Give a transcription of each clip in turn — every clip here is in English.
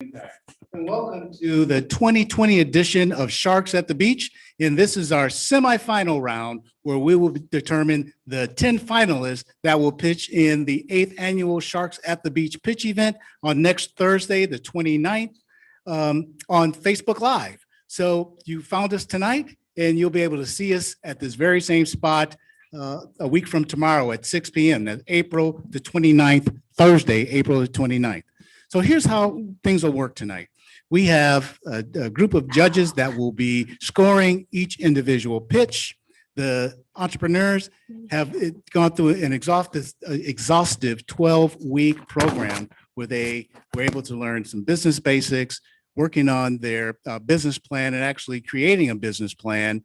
And welcome to the 2020 edition of Sharks at the Beach. And this is our semifinal round where we will determine the 10 finalists that will pitch in the 8th annual Sharks at the Beach pitch event on next Thursday, the 29th, on Facebook Live. So you found us tonight and you'll be able to see us at this very same spot a week from tomorrow at 6 p.m. That's April the 29th, Thursday, April the 29th. So here's how things will work tonight. We have a group of judges that will be scoring each individual pitch. The entrepreneurs have gone through an exhaustive 12-week program where they were able to learn some business basics, working on their business plan and actually creating a business plan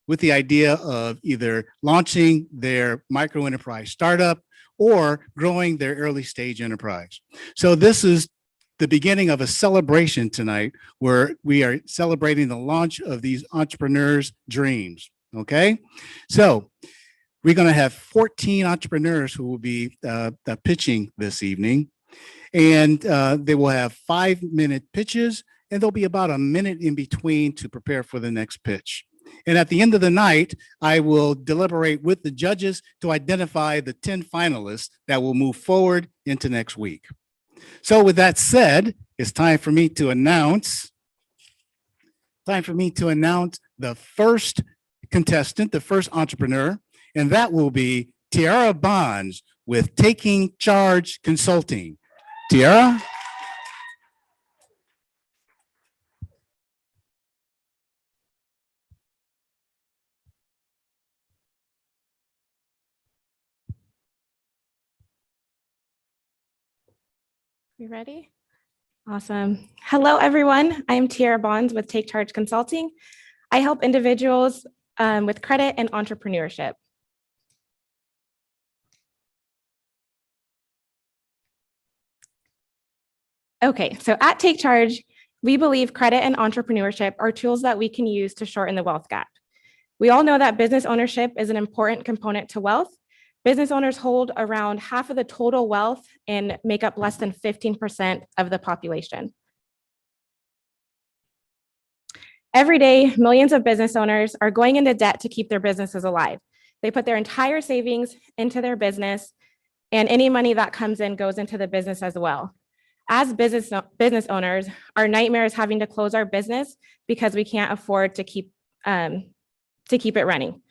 with the idea of either launching their micro enterprise startup or growing their early stage enterprise. So this is the beginning of a celebration tonight where we are celebrating the launch of these entrepreneurs' dreams, okay? So we're gonna have 14 entrepreneurs who will be pitching this evening. And they will have 5-minute pitches and there'll be about a minute in between to prepare for the next pitch. And at the end of the night, I will deliberate with the judges to identify the 10 finalists that will move forward into next week. So with that said, it's time for me to announce the first contestant, the first entrepreneur, and that will be Tiara Bonds with Taking Charge Consulting. Tiara? You ready? Awesome. Hello, everyone. I am Tiara Bonds with Take Charge Consulting. I help individuals with credit and entrepreneurship. Okay, so at Take Charge, we believe credit and entrepreneurship are tools that we can use to shorten the wealth gap. We all know that business ownership is an important component to wealth. Business owners hold around half of the total wealth and make up less than 15% of the population. Every day, millions of business owners are going into debt to keep their businesses alive. They put their entire savings into their business, and any money that comes in goes into the business as well. As business owners, our nightmare is having to close our business because we can't afford to keep it running.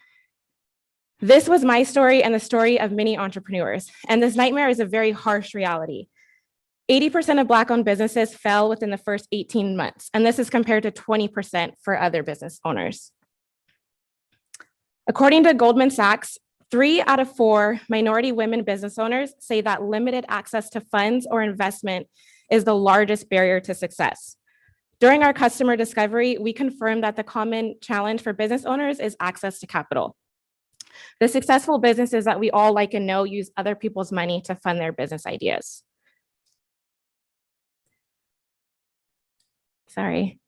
This was my story and the story of many entrepreneurs, and this nightmare is a very harsh reality. 80% of Black-owned businesses fell within the first 18 months, and this is compared to 20% for other business owners. According to Goldman Sachs, 3 out of 4 minority women business owners say that limited access to funds or investment is the largest barrier to success. During our customer discovery, we confirmed that the common challenge for business owners is access to capital. The successful businesses that we all like and know use other people's money to fund their business ideas. Sorry.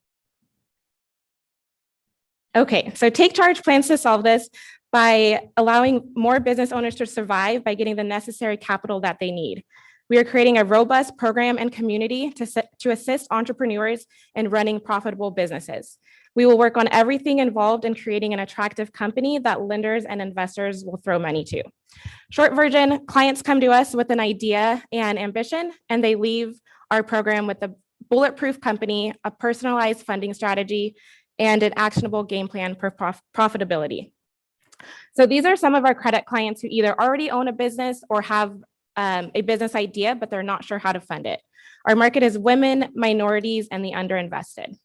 Okay, so Take Charge plans to solve this by allowing more business owners to survive by getting the necessary capital that they need. We are creating a robust program and community to assist entrepreneurs in running profitable businesses. We will work on everything involved in creating an attractive company that lenders and investors will throw money to. Short version, clients come to us with an idea and ambition, and they leave our program with a bulletproof company, a personalized funding strategy, and an actionable game plan for profitability. So these are some of our credit clients who either already own a business or have a business idea, but they're not sure how to fund it. Our market is women, minorities, and the underinvested.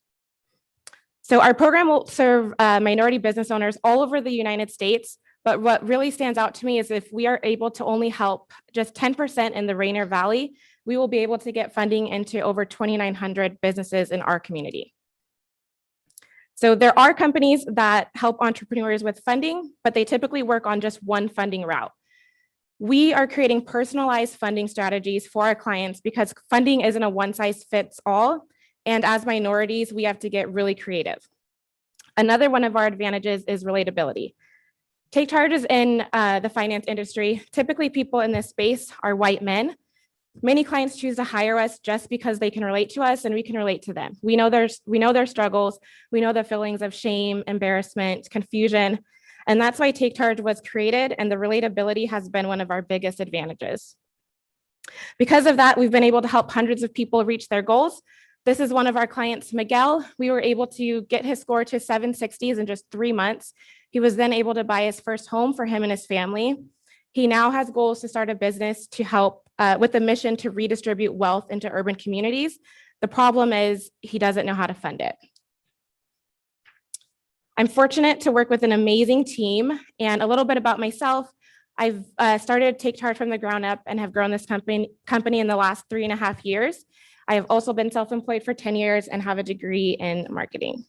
So our program will serve minority business owners all over the United States, but what really stands out to me is if we are able to only help just 10% in the Rainier Valley, we will be able to get funding into over 2,900 businesses in our community. So there are companies that help entrepreneurs with funding, but they typically work on just one funding route. We are creating personalized funding strategies for our clients because funding isn't a one-size-fits-all. And as minorities, we have to get really creative. Another one of our advantages is relatability. Take charges in the finance industry. Typically, people in this space are white men. Many clients choose to hire us just because they can relate to us and we can relate to them. We know their struggles. We know the feelings of shame, embarrassment, confusion. And that's why Take Charge was created, and the relatability has been one of our biggest advantages. Because of that, we've been able to help hundreds of people reach their goals. This is one of our clients, Miguel. We were able to get his score to 760s in just 3 months. He was then able to buy his first home for him and his family. He now has goals to start a business to help with the mission to redistribute wealth into urban communities. The problem is he doesn't know how to fund it. I'm fortunate to work with an amazing team, and a little bit about myself. I've started Take Charge from the ground up and have grown this company in the last 3.5 years. I have also been self-employed for 10 years and have a degree in marketing.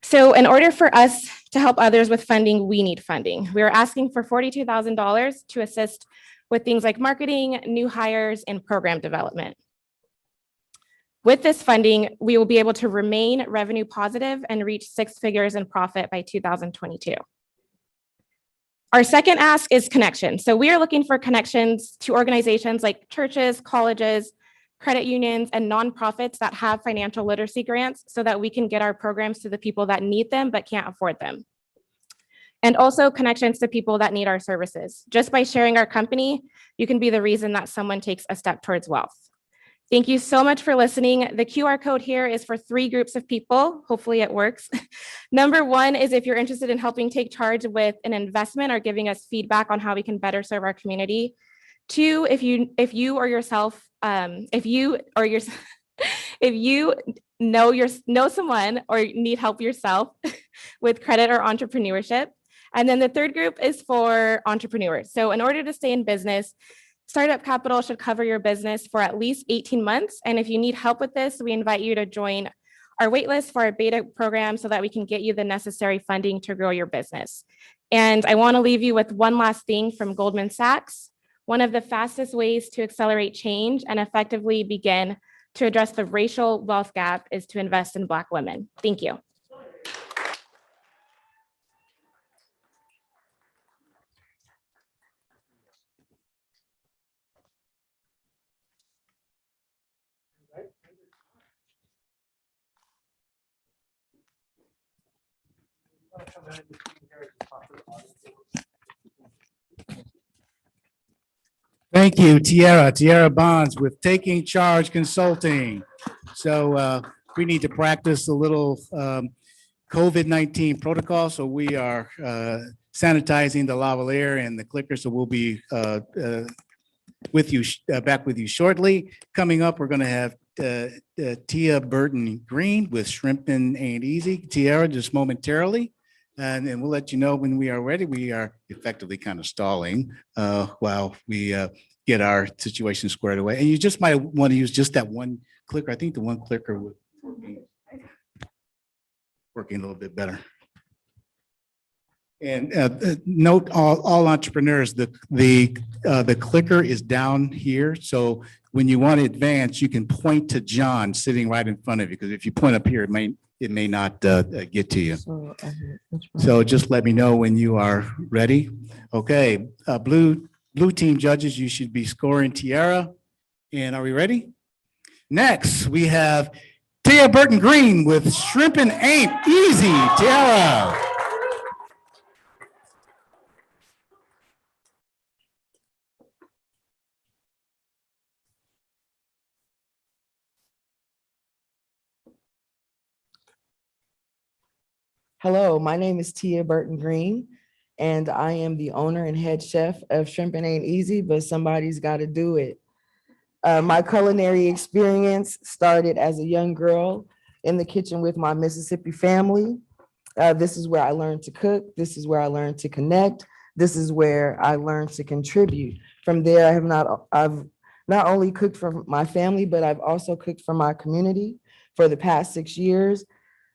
So in order for us to help others with funding, we need funding. We are asking for $42,000 to assist with things like marketing, new hires, and program development. With this funding, we will be able to remain revenue positive and reach 6 figures in profit by 2022. Our second ask is connection. So we are looking for connections to organizations like churches, colleges, credit unions, and nonprofits that have financial literacy grants so that we can get our programs to the people that need them but can't afford them. And also connections to people that need our services. Just by sharing our company, you can be the reason that someone takes a step towards wealth. Thank you so much for listening. The QR code here is for 3 groups of people. Hopefully it works. Number 1 is if you're interested in helping Take Charge with an investment or giving us feedback on how we can better serve our community. 2, if you know someone or need help yourself with credit or entrepreneurship. And then the 3rd group is for entrepreneurs. So in order to stay in business, Startup Capital should cover your business for at least 18 months. And if you need help with this, we invite you to join our waitlist for our beta program so that we can get you the necessary funding to grow your business. And I want to leave you with one last thing from Goldman Sachs. One of the fastest ways to accelerate change and effectively begin to address the racial wealth gap is to invest in Black women. Thank you. Thank you, Tiara Bonds with Taking Charge Consulting. So we need to practice a little COVID-19 protocol. So we are sanitizing the lavalier and the clicker. So we'll be with you back with you shortly. Coming up, we're going to have Tia Burton Green with Shrimpin' Ain't Easy. Tiara, just momentarily. And we'll let you know when we are ready. We are effectively kind of stalling while we get our situation squared away. And you just might want to use just that one clicker. I think the one clicker was working a little bit better. And note all entrepreneurs, the clicker is down here. So when you want to advance, you can point to John sitting right in front of you, because if you point up here, it may not get to you. So just let me know when you are ready. Okay, blue team judges, you should be scoring Tiara. And are we ready? Next, we have Tia Burton Green with Shrimpin' Ain't Easy. Tiara. Hello, my name is Tia Burton Green, and I am the owner and head chef of Shrimpin' Ain't Easy, but somebody's got to do it. My culinary experience started as a young girl in the kitchen with my Mississippi family. This is where I learned to cook. This is where I learned to connect. This is where I learned to contribute. From there, I've not only cooked for my family, but I've also cooked for my community for the past 6 years.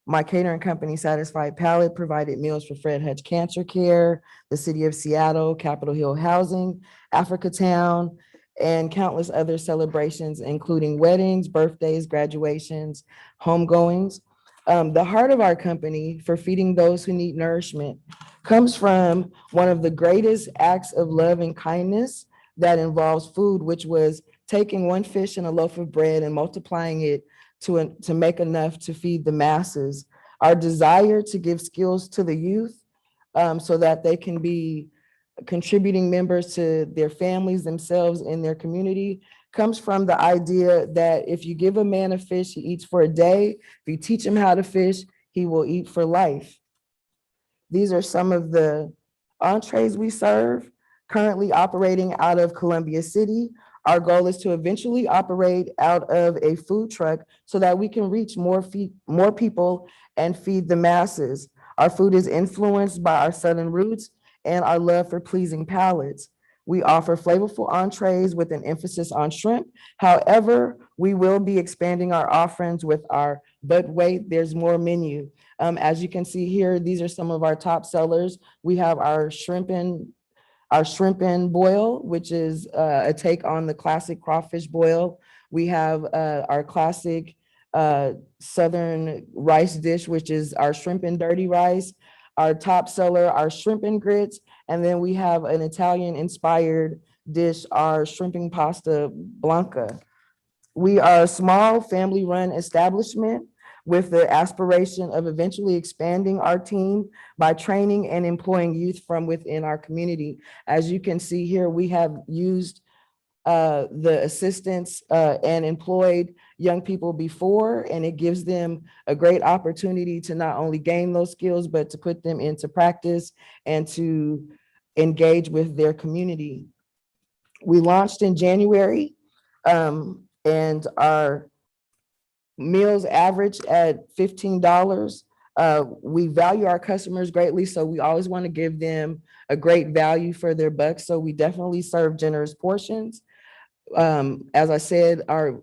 My catering company, Satisfied Palate, provided meals for Fred Hutch Cancer Care, the City of Seattle, Capitol Hill Housing, Africa Town, and countless other celebrations, including weddings, birthdays, graduations, homegoings. The heart of our company for feeding those who need nourishment comes from one of the greatest acts of love and kindness that involves food, which was taking one fish and a loaf of bread and multiplying it to make enough to feed the masses. Our desire to give skills to the youth so that they can be contributing members to their families, themselves, and their community comes from the idea that if you give a man a fish, he eats for a day. If you teach him how to fish, he will eat for life. These are some of the entrees we serve, currently operating out of Columbia City. Our goal is to eventually operate out of a food truck so that we can reach more people and feed the masses. Our food is influenced by our Southern roots and our love for pleasing palates. We offer flavorful entrees with an emphasis on shrimp. However, we will be expanding our offerings with our but wait, there's more menu. As you can see here, these are some of our top sellers. We have our shrimp and boil, which is a take on the classic crawfish boil. We have our classic Southern rice dish, which is our shrimp and dirty rice. Our top seller, our shrimp and grits. And then we have an Italian inspired dish, our shrimping pasta blanca. We are a small family run establishment with the aspiration of eventually expanding our team by training and employing youth from within our community. As you can see here, we have used the assistants and employed young people before, and it gives them a great opportunity to not only gain those skills, but to put them into practice and to engage with their community. We launched in January, and our meals average at $15. We value our customers greatly, so we always want to give them a great value for their bucks. So we definitely serve generous portions. As I said,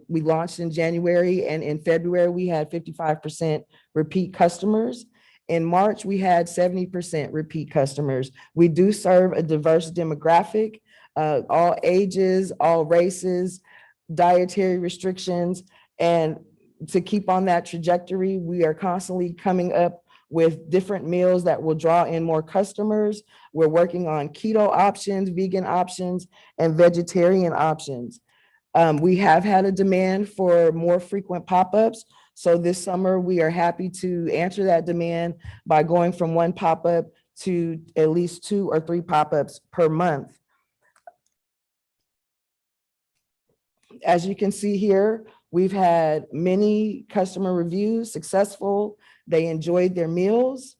we launched in January, and in February, we had 55% repeat customers. In March, we had 70% repeat customers. We do serve a diverse demographic, all ages, all races, dietary restrictions. And to keep on that trajectory, we are constantly coming up with different meals that will draw in more customers. We're working on keto options, vegan options, and vegetarian options. We have had a demand for more frequent pop-ups. So this summer, we are happy to answer that demand by going from one pop-up to at least 2 or 3 pop-ups per month. As you can see here, we've had many customer reviews, successful. They enjoyed their meals.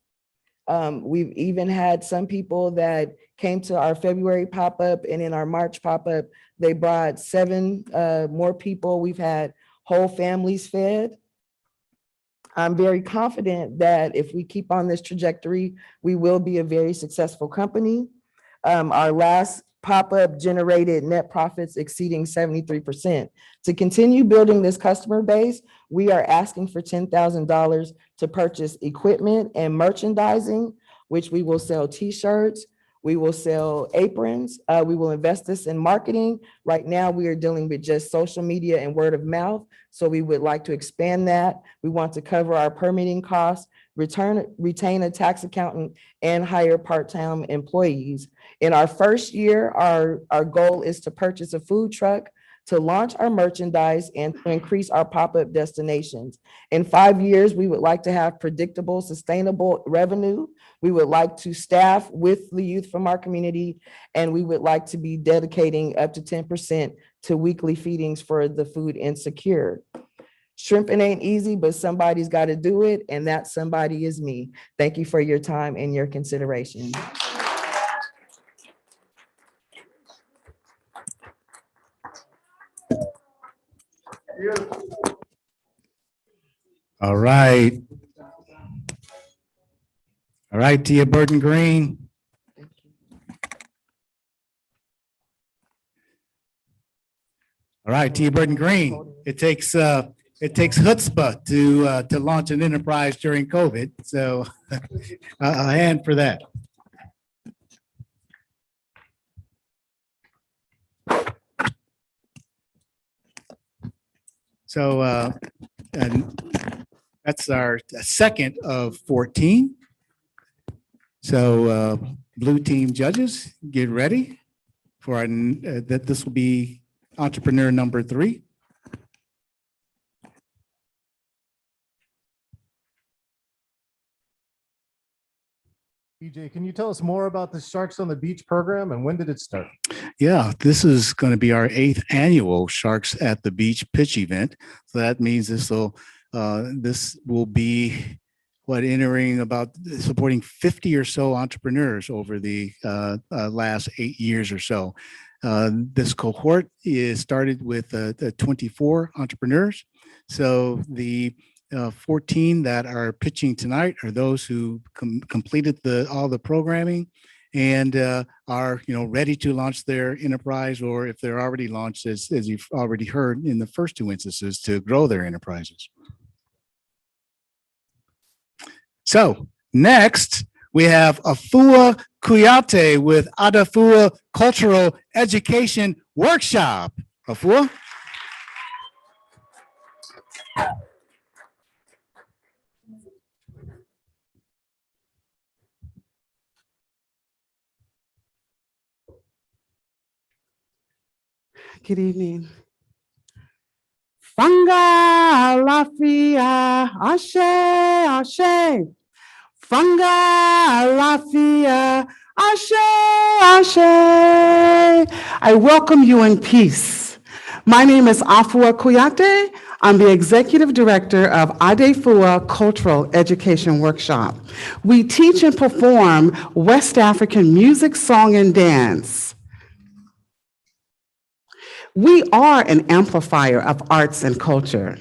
We've even had some people that came to our February pop-up, and in our March pop-up, they brought 7 more people. We've had whole families fed. I'm very confident that if we keep on this trajectory, we will be a very successful company. Our last pop-up generated net profits exceeding 73%. To continue building this customer base, we are asking for $10,000 to purchase equipment and merchandising, which we will sell t-shirts, we will sell aprons, we will invest this in marketing. Right now, we are dealing with just social media and word of mouth, so we would like to expand that. We want to cover our permitting costs, retain a tax accountant, and hire part-time employees. In our first year, our goal is to purchase a food truck, to launch our merchandise, and to increase our pop-up destinations. In 5 years, we would like to have predictable, sustainable revenue. We would like to staff with the youth from our community, and we would like to be dedicating up to 10% to weekly feedings for the food insecure. Shrimping ain't easy, but somebody's got to do it, and that somebody is me. Thank you for your time and your consideration. All right. All right, Tia Burton Green. All right, Tia Burton Green. It takes chutzpah to launch an enterprise during COVID. So a hand for that. So and that's our second of 14. So blue team judges, get ready for our, that this will be entrepreneur number 3. EJ, can you tell us more about the Sharks on the Beach program and when did it start? Yeah, this is going to be our 8th annual Sharks at the Beach pitch event. So that means this will be entering about supporting 50 or so entrepreneurs over the last 8 years or so. This cohort is started with 24 entrepreneurs. So the 14 that are pitching tonight are those who completed all the programming and are ready to launch their enterprise, or if they're already launched, as you've already heard in the first 2 instances, to grow their enterprises. So next we have Afua Kuyate with Adafua Cultural Education Workshop. Afua. Good evening. Fanga lafia, ashe, ashe. Fanga lafia, ashe, ashe. I welcome you in peace. My name is Afua Kuyate. I'm the Executive Director of Adefua Cultural Education Workshop. We teach and perform West African music, song, and dance. We are an amplifier of arts and culture.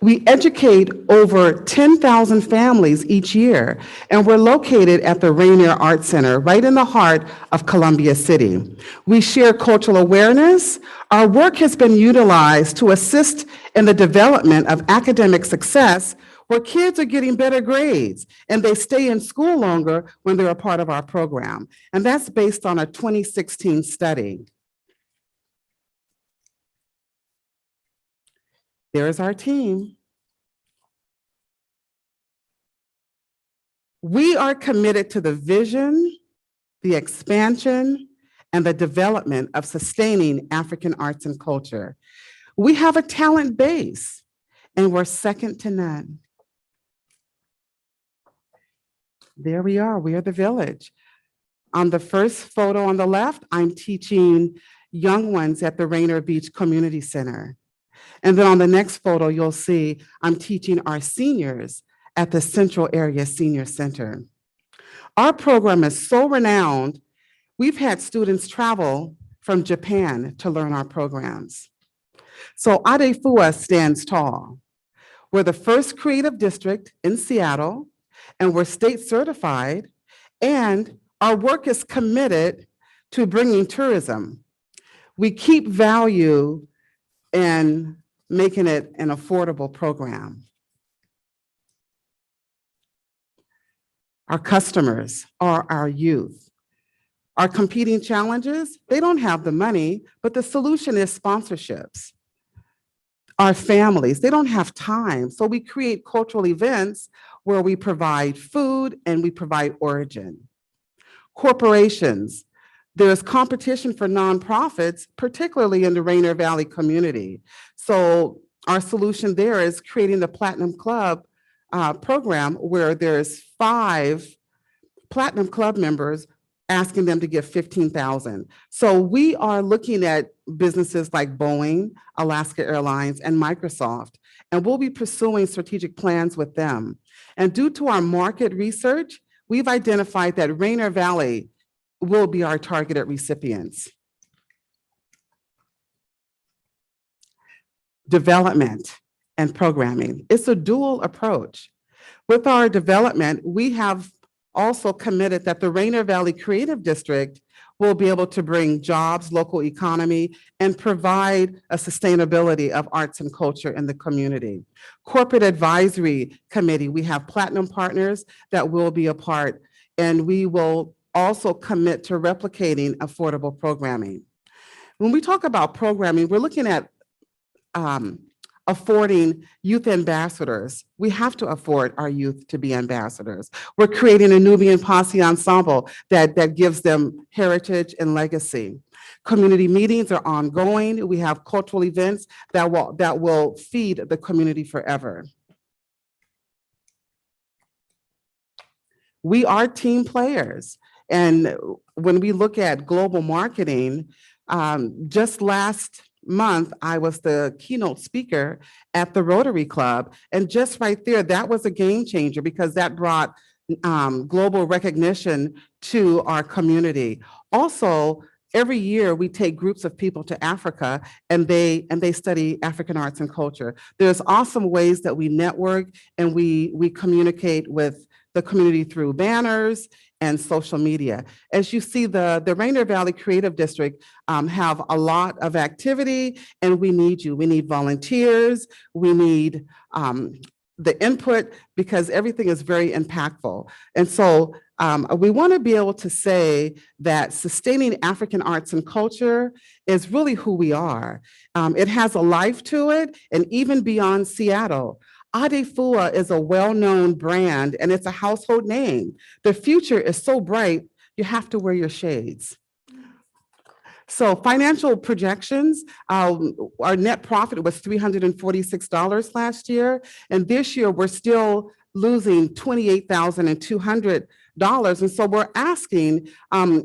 We educate over 10,000 families each year, and we're located at the Rainier Art Center, right in the heart of Columbia City. We share cultural awareness. Our work has been utilized to assist in the development of academic success, where kids are getting better grades and they stay in school longer when they're a part of our program. And that's based on a 2016 study. There is our team. We are committed to the vision, the expansion, and the development of sustaining African arts and culture. We have a talent base, and we're second to none. There we are the village. On the first photo on the left, I'm teaching young ones at the Rainier Beach Community Center. And then on the next photo, you'll see I'm teaching our seniors at the Central Area Senior Center. Our program is so renowned, we've had students travel from Japan to learn our programs. So Adefua stands tall. We're the first creative district in Seattle, and we're state certified, and our work is committed to bringing tourism. We keep value in making it an affordable program. Our customers are our youth. Our competing challenges, they don't have the money, but the solution is sponsorships. Our families, they don't have time, so we create cultural events where we provide food and we provide origin. Corporations, there's competition for nonprofits, particularly in the Rainier Valley community. So our solution there is creating the Platinum Club program where there's 5 Platinum Club members asking them to give $15,000. So we are looking at businesses like Boeing, Alaska Airlines, and Microsoft, and we'll be pursuing strategic plans with them. And due to our market research, we've identified that Rainier Valley will be our targeted recipients. Development and programming. It's a dual approach. With our development, we have also committed that the Rainier Valley Creative District will be able to bring jobs, local economy, and provide a sustainability of arts and culture in the community. Corporate Advisory Committee, we have platinum partners that will be a part, and we will also commit to replicating affordable programming. When we talk about programming, we're looking at affording youth ambassadors. We have to afford our youth to be ambassadors. We're creating a Nubian Posse ensemble that gives them heritage and legacy. Community meetings are ongoing. We have cultural events that will feed the community forever. We are team players. And when we look at global marketing, just last month, I was the keynote speaker at the Rotary Club. And just right there, that was a game changer because that brought global recognition to our community. Also, every year we take groups of people to Africa and they study African arts and culture. There's awesome ways that we network and we communicate with the community through banners and social media. As you see, the Rainier Valley Creative District have a lot of activity, and we need you. We need volunteers. We need the input because everything is very impactful. And so we want to be able to say that sustaining African arts and culture is really who we are. It has a life to it, and even beyond Seattle. Adefua is a well-known brand and it's a household name. The future is so bright, you have to wear your shades. So financial projections, our net profit was $346 last year. And this year we're still losing $28,200. And so we're asking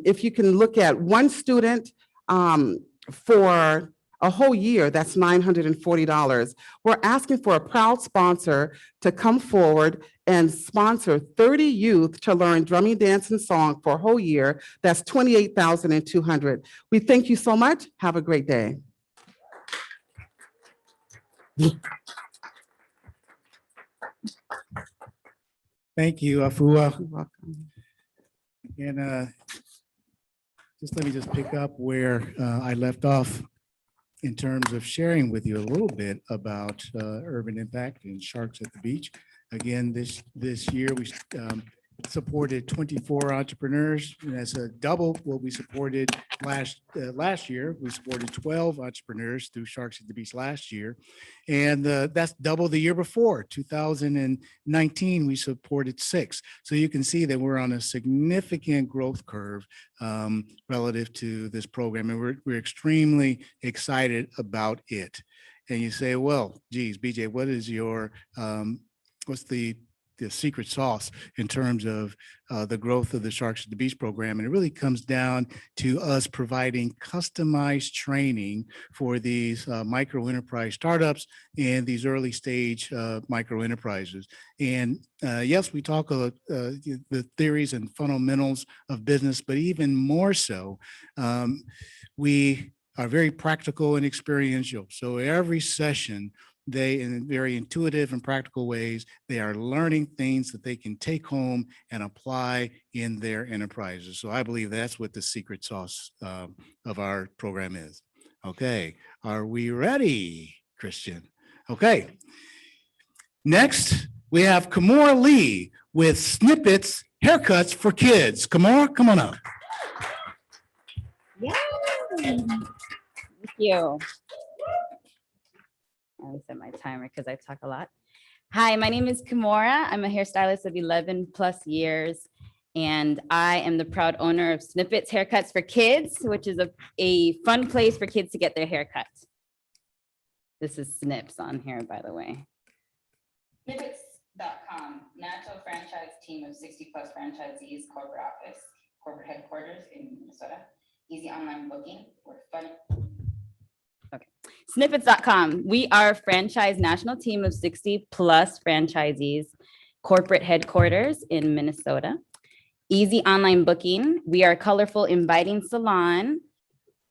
if you can look at one student for a whole year, that's $940. We're asking for a proud sponsor to come forward and sponsor 30 youth to learn drumming, dance, and song for a whole year. That's $28,200. We thank you so much. Have a great day. Thank you, Afua. You're welcome. And just let me just pick up where I left off in terms of sharing with you a little bit about urban impact and Sharks at the Beach. Again, this year we supported 24 entrepreneurs, and that's a double what we supported last year. We supported 12 entrepreneurs through Sharks at the Beach last year, and that's double the year before. 2019, we supported 6. So you can see that we're on a significant growth curve relative to this program, and we're extremely excited about it. And you say, well, geez, BJ, what is your what's the secret sauce in terms of the growth of the Sharks at the Beach program? And it really comes down to us providing customized training for these micro enterprise startups and these early stage micro enterprises. And yes, we talk the theories and fundamentals of business, but even more so, we are very practical and experiential. So every session, they, in very intuitive and practical ways, they are learning things that they can take home and apply in their enterprises. So I believe that's what the secret sauce of our program is. Okay, are we ready, Christian? Okay. Next, we have Kimora Lee with Snippets Haircuts for Kids. Kimora, come on up. Yeah. Thank you. I set my timer because I talk a lot. Hi, my name is Kimora. I'm a hairstylist of 11 plus years, and I am the proud owner of Snippets Haircuts for Kids, which is a fun place for kids to get their haircuts. This is Snips on here, by the way. Snippets.com, national franchise team of 60 plus franchisees, corporate headquarters in Minnesota. Easy online booking. We're fun. Okay. Snippets.com. We are a franchise national team of 60 plus franchisees, corporate headquarters in Minnesota. Easy online booking. We are a colorful, inviting salon,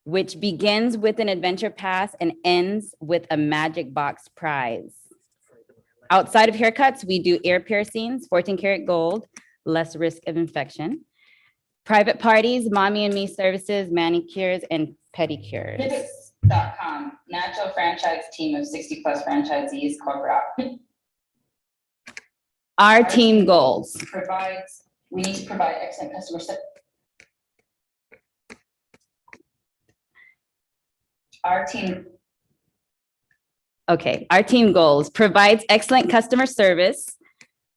which begins with an adventure pass and ends with a magic box prize. Outside of haircuts, we do ear piercings, 14 karat gold, less risk of infection. Private parties, mommy and me services, manicures, and pedicures. Snippets.com, natural franchise team of 60 plus franchisees, corporate. Our team goals. We need to provide excellent customer service. Our team Okay, our team goals: provides excellent customer service,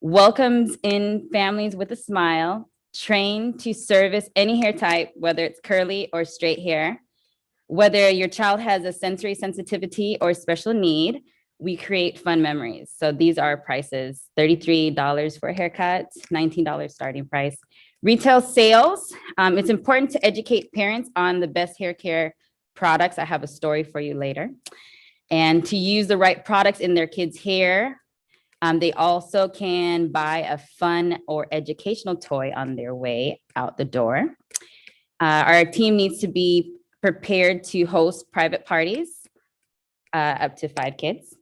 welcomes in families with a smile, trained to service any hair type, whether it's curly or straight hair. Whether your child has a sensory sensitivity or special need, we create fun memories. So these are prices: $33 for a haircut, $19 starting price. Retail sales, it's important to educate parents on the best hair care products. I have a story for you later. And to use the right products in their kids' hair. They also can buy a fun or educational toy on their way out the door. Our team needs to be prepared to host private parties, up to 5 kids.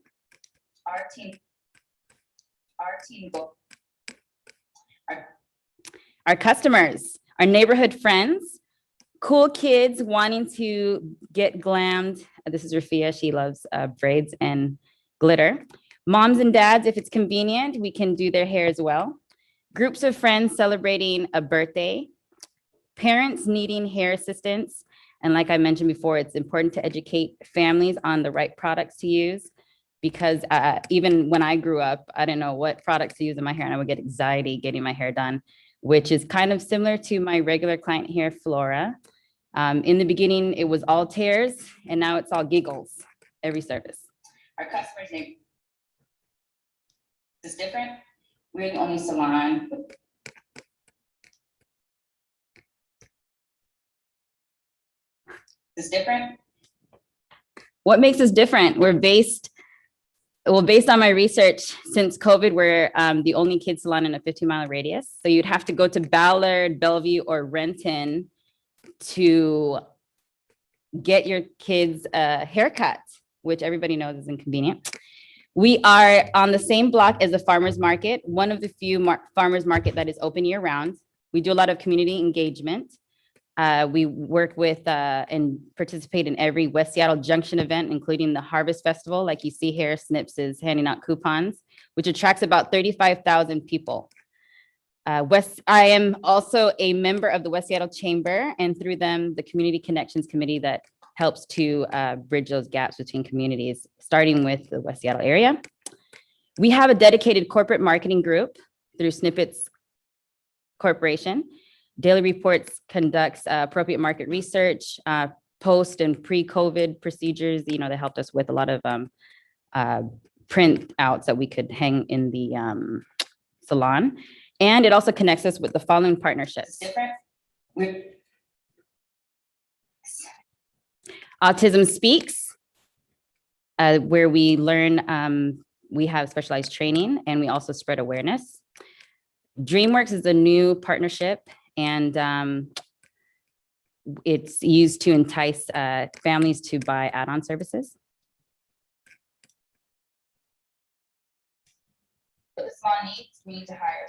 Our customers, our neighborhood friends, cool kids wanting to get glammed. This is Rafia. She loves braids and glitter. Moms and dads, if it's convenient, we can do their hair as well. Groups of friends celebrating a birthday. Parents needing hair assistance. And like I mentioned before, it's important to educate families on the right products to use, because even when I grew up, I didn't know what products to use in my hair, and I would get anxiety getting my hair done, which is kind of similar to my regular client here, Flora. In the beginning, it was all tears, and now it's all giggles every service. Our customers, it's different. We're the only salon. It's different. What makes us different? We're based on my research, since COVID, we're the only kids salon in a 15-mile radius. So you'd have to go to Ballard, Bellevue, or Renton to get your kids a haircut, which everybody knows is inconvenient. We are on the same block as the farmer's market, one of the few farmer's market that is open year round. We do a lot of community engagement. We work with and participate in every West Seattle Junction event, including the Harvest Festival. Like you see here, Snips is handing out coupons, which attracts about 35,000 people. I am also a member of the West Seattle Chamber, and through them, the Community Connections Committee that helps to bridge those gaps between communities, starting with the West Seattle area. We have a dedicated corporate marketing group through Snippets Corporation. Daily Reports conducts appropriate market research, post and pre-COVID procedures. They helped us with a lot of print outs that we could hang in the salon. And it also connects us with the following partnerships. Autism Speaks, where we learn, we have specialized training, and we also spread awareness. DreamWorks is a new partnership, and it's used to entice families to buy add-on services. What the salon needs, we need to hire.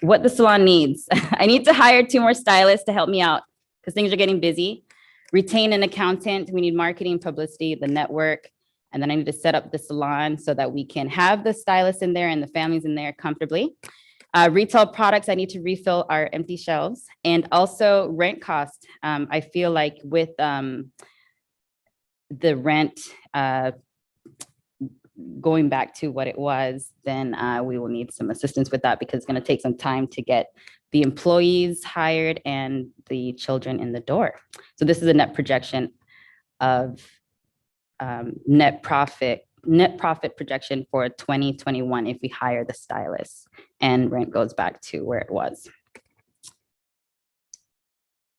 What the salon needs. I need to hire 2 more stylists to help me out because things are getting busy. Retain an accountant. We need marketing, publicity, the network. And then I need to set up the salon so that we can have the stylists in there and the families in there comfortably. Retail products, I need to refill our empty shelves, and also rent cost. I feel like with the rent going back to what it was, then we will need some assistance with that because it's going to take some time to get the employees hired and the children in the door. So this is a net projection of net profit projection for 2021 if we hire the stylists and rent goes back to where it was.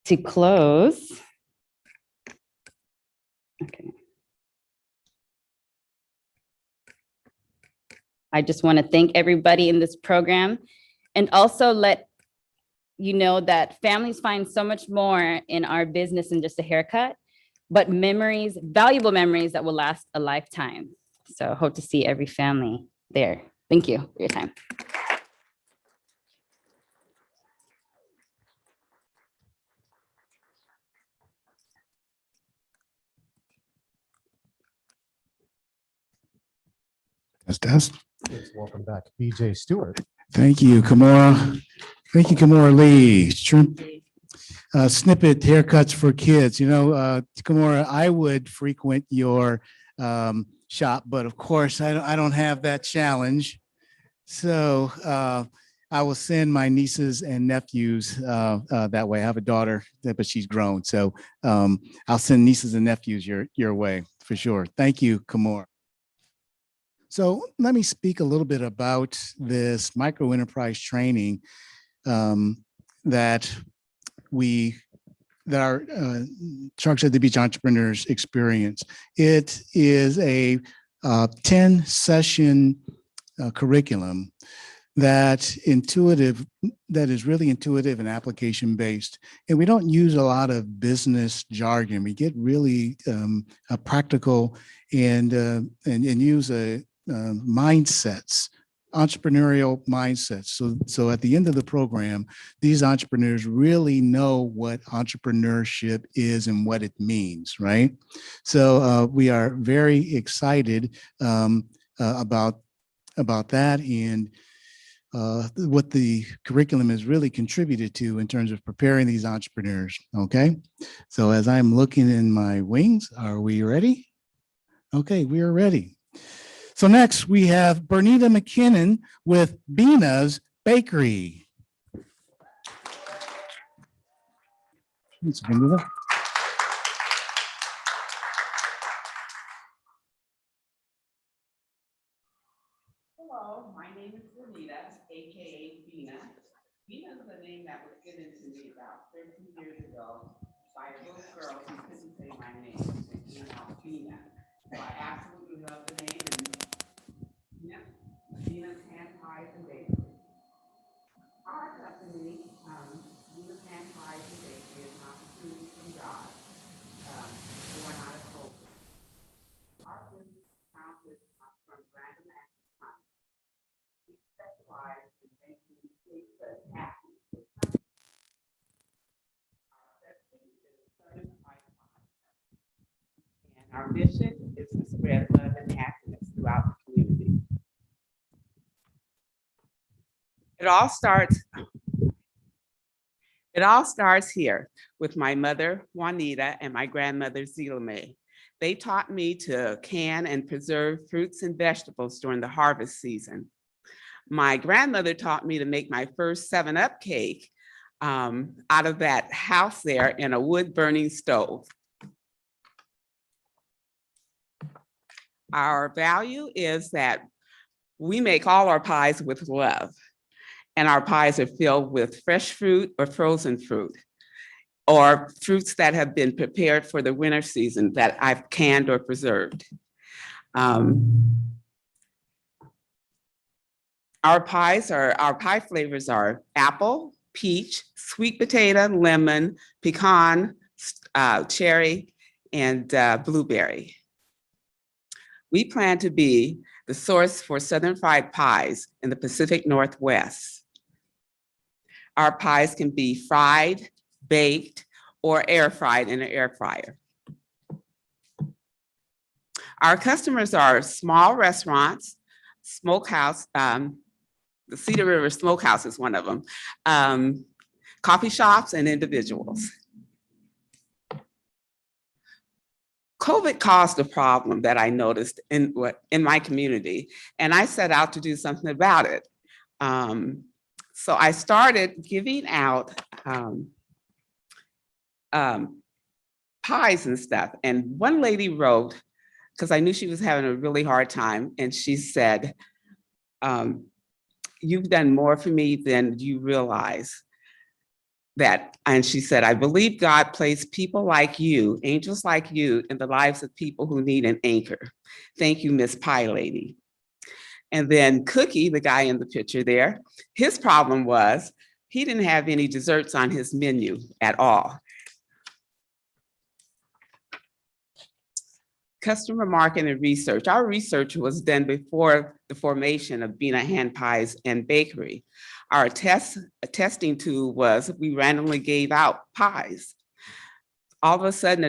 To close, okay. I just want to thank everybody in this program and also let you know that families find so much more in our business than just a haircut, but memories, valuable memories that will last a lifetime. So hope to see every family there. Thank you for your time. That's Yes, welcome back, BJ Stewart. Thank you, Kamora. Thank you, Kamora Lee. Snippet haircuts for kids. Kamora, I would frequent your shop, but of course, I don't have that challenge. So I will send my nieces and nephews that way. I have a daughter, but she's grown. So I'll send nieces and nephews your way for sure. Thank you, Kamor. So let me speak a little bit about this micro enterprise training that our Sharks at the Beach entrepreneurs experience. It is a 10-session curriculum that is really intuitive and application based. And we don't use a lot of business jargon. We get really practical and use mindsets, entrepreneurial mindsets. So at the end of the program, these entrepreneurs really know what entrepreneurship is and what it means, right? So we are very excited about that and what the curriculum has really contributed to in terms of preparing these entrepreneurs, okay? So as I'm looking in my wings, are we ready? Okay, we are ready. So next we have Bernita McKinnon with Bina's Bakery. Thanks, Bernita. Hello, my name is Renita, AKA Bina. Bina is a name that was given to me about 13 years ago by a little girl who couldn't say my name. It came out Bina. So I absolutely love the name. And yeah, Bina's Hand Pies and Bakery. Our company, Bina's Hand Pies and Bakery, is an opportunity from God, born out of hope. Our business founded from random acts of kindness. We specialize in making cakes that happy. Our recipe is Southern Spice Pie. And our mission is to spread love and happiness throughout the community. It all starts here with my mother, Juanita, and my grandmother, Zila Mae. They taught me to can and preserve fruits and vegetables during the harvest season. My grandmother taught me to make my first 7-Up cake out of that house there in a wood burning stove. Our value is that we make all our pies with love, and our pies are filled with fresh fruit or frozen fruit, or fruits that have been prepared for the winter season that I've canned or preserved. Our pie flavors are apple, peach, sweet potato, lemon, pecan, cherry, and blueberry. We plan to be the source for Southern fried pies in the Pacific Northwest. Our pies can be fried, baked, or air fried in an air fryer. Our customers are small restaurants, smokehouse, the Cedar River Smokehouse is one of them, coffee shops, and individuals. COVID caused a problem that I noticed in my community, and I set out to do something about it. So I started giving out pies and stuff. And one lady wrote, because I knew she was having a really hard time, and she said, "You've done more for me than you realize." And she said, "I believe God placed people like you, angels like you, in the lives of people who need an anchor. Thank you, Miss Pie Lady." And then Cookie, the guy in the picture there, his problem was he didn't have any desserts on his menu at all. Customer marketing and research. Our research was done before the formation of Bina Hand Pies and Bakery. Our testing tool was we randomly gave out pies. All of a sudden,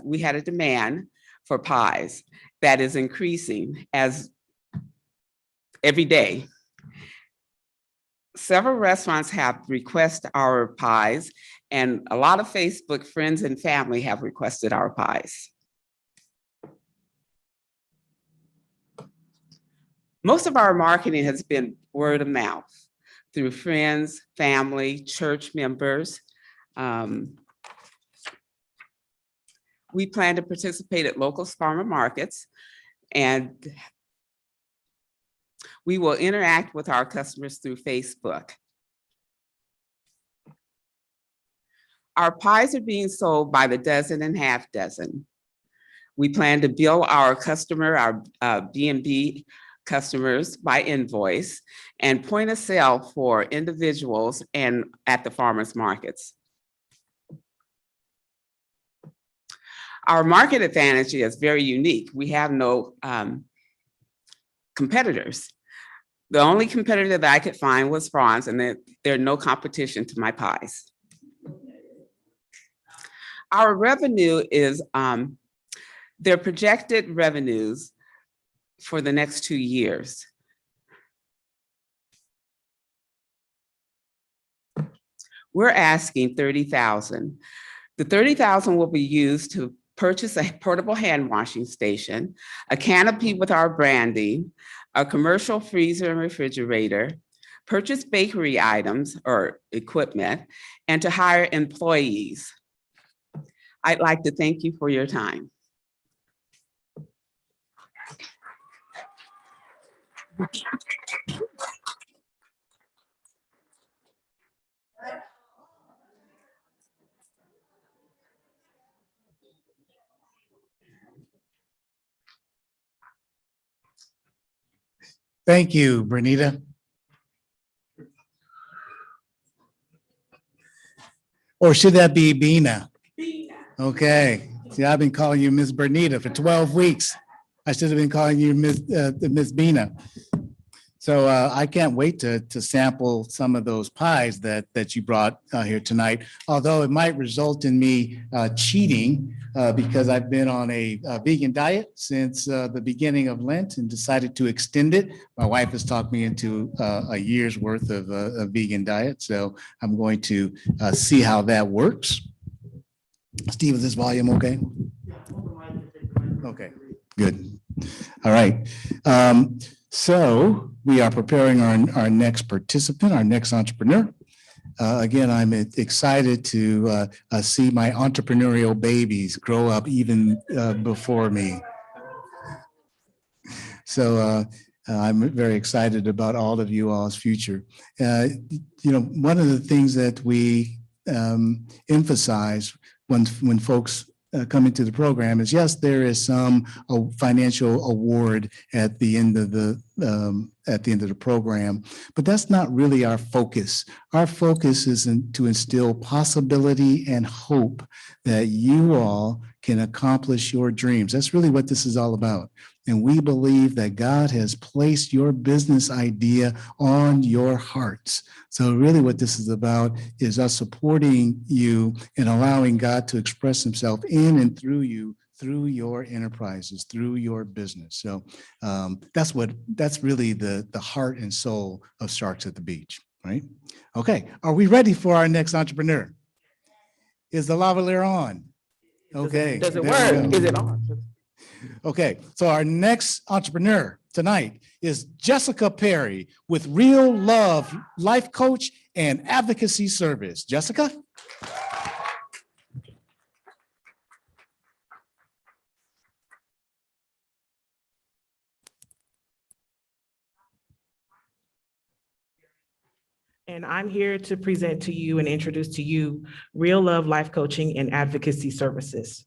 we had a demand for pies that is increasing as every day. Several restaurants have requested our pies, and a lot of Facebook friends and family have requested our pies. Most of our marketing has been word of mouth through friends, family, church members. We plan to participate at local farmer markets, and we will interact with our customers through Facebook. Our pies are being sold by the dozen and half dozen. We plan to bill our B&B customers by invoice and point of sale for individuals and at the farmers markets. Our market advantage is very unique. We have no competitors. The only competitor that I could find was Franz, and they're no competition to my pies. Our revenue is, their projected revenues for the next 2 years. We're asking $30,000. The $30,000 will be used to purchase a portable hand washing station, a canopy with our branding, a commercial freezer and refrigerator, purchase bakery items or equipment, and to hire employees. I'd like to thank you for your time. Thank you, Bernita. Or should that be Bina? Okay. See, I've been calling you Miss Bernita for 12 weeks. I should have been calling you Miss Bina. So I can't wait to sample some of those pies that you brought here tonight, although it might result in me cheating because I've been on a vegan diet since the beginning of Lent and decided to extend it. My wife has talked me into a year's worth of a vegan diet, so I'm going to see how that works. Steve, is this volume okay? Okay, good. All right. So we are preparing our next participant, our next entrepreneur. Again, I'm excited to see my entrepreneurial babies grow up even before me. So I'm very excited about all of you all's future. One of the things that we emphasize when folks come into the program is, yes, there is some financial award at the end of the program, but that's not really our focus. Our focus is to instill possibility and hope that you all can accomplish your dreams. That's really what this is all about. And we believe that God has placed your business idea on your hearts. So really what this is about is us supporting you and allowing God to express himself in and through you, through your enterprises, through your business. So that's really the heart and soul of Sharks at the Beach, right? Okay, are we ready for our next entrepreneur? Is the lavalier on? Okay. Does it there we work? go. Is it on? Okay, so our next entrepreneur tonight is Jessica Perry with Real Love Life Coach and Advocacy Service. Jessica? And I'm here to present to you and introduce to you Real Love Life Coaching and Advocacy Services.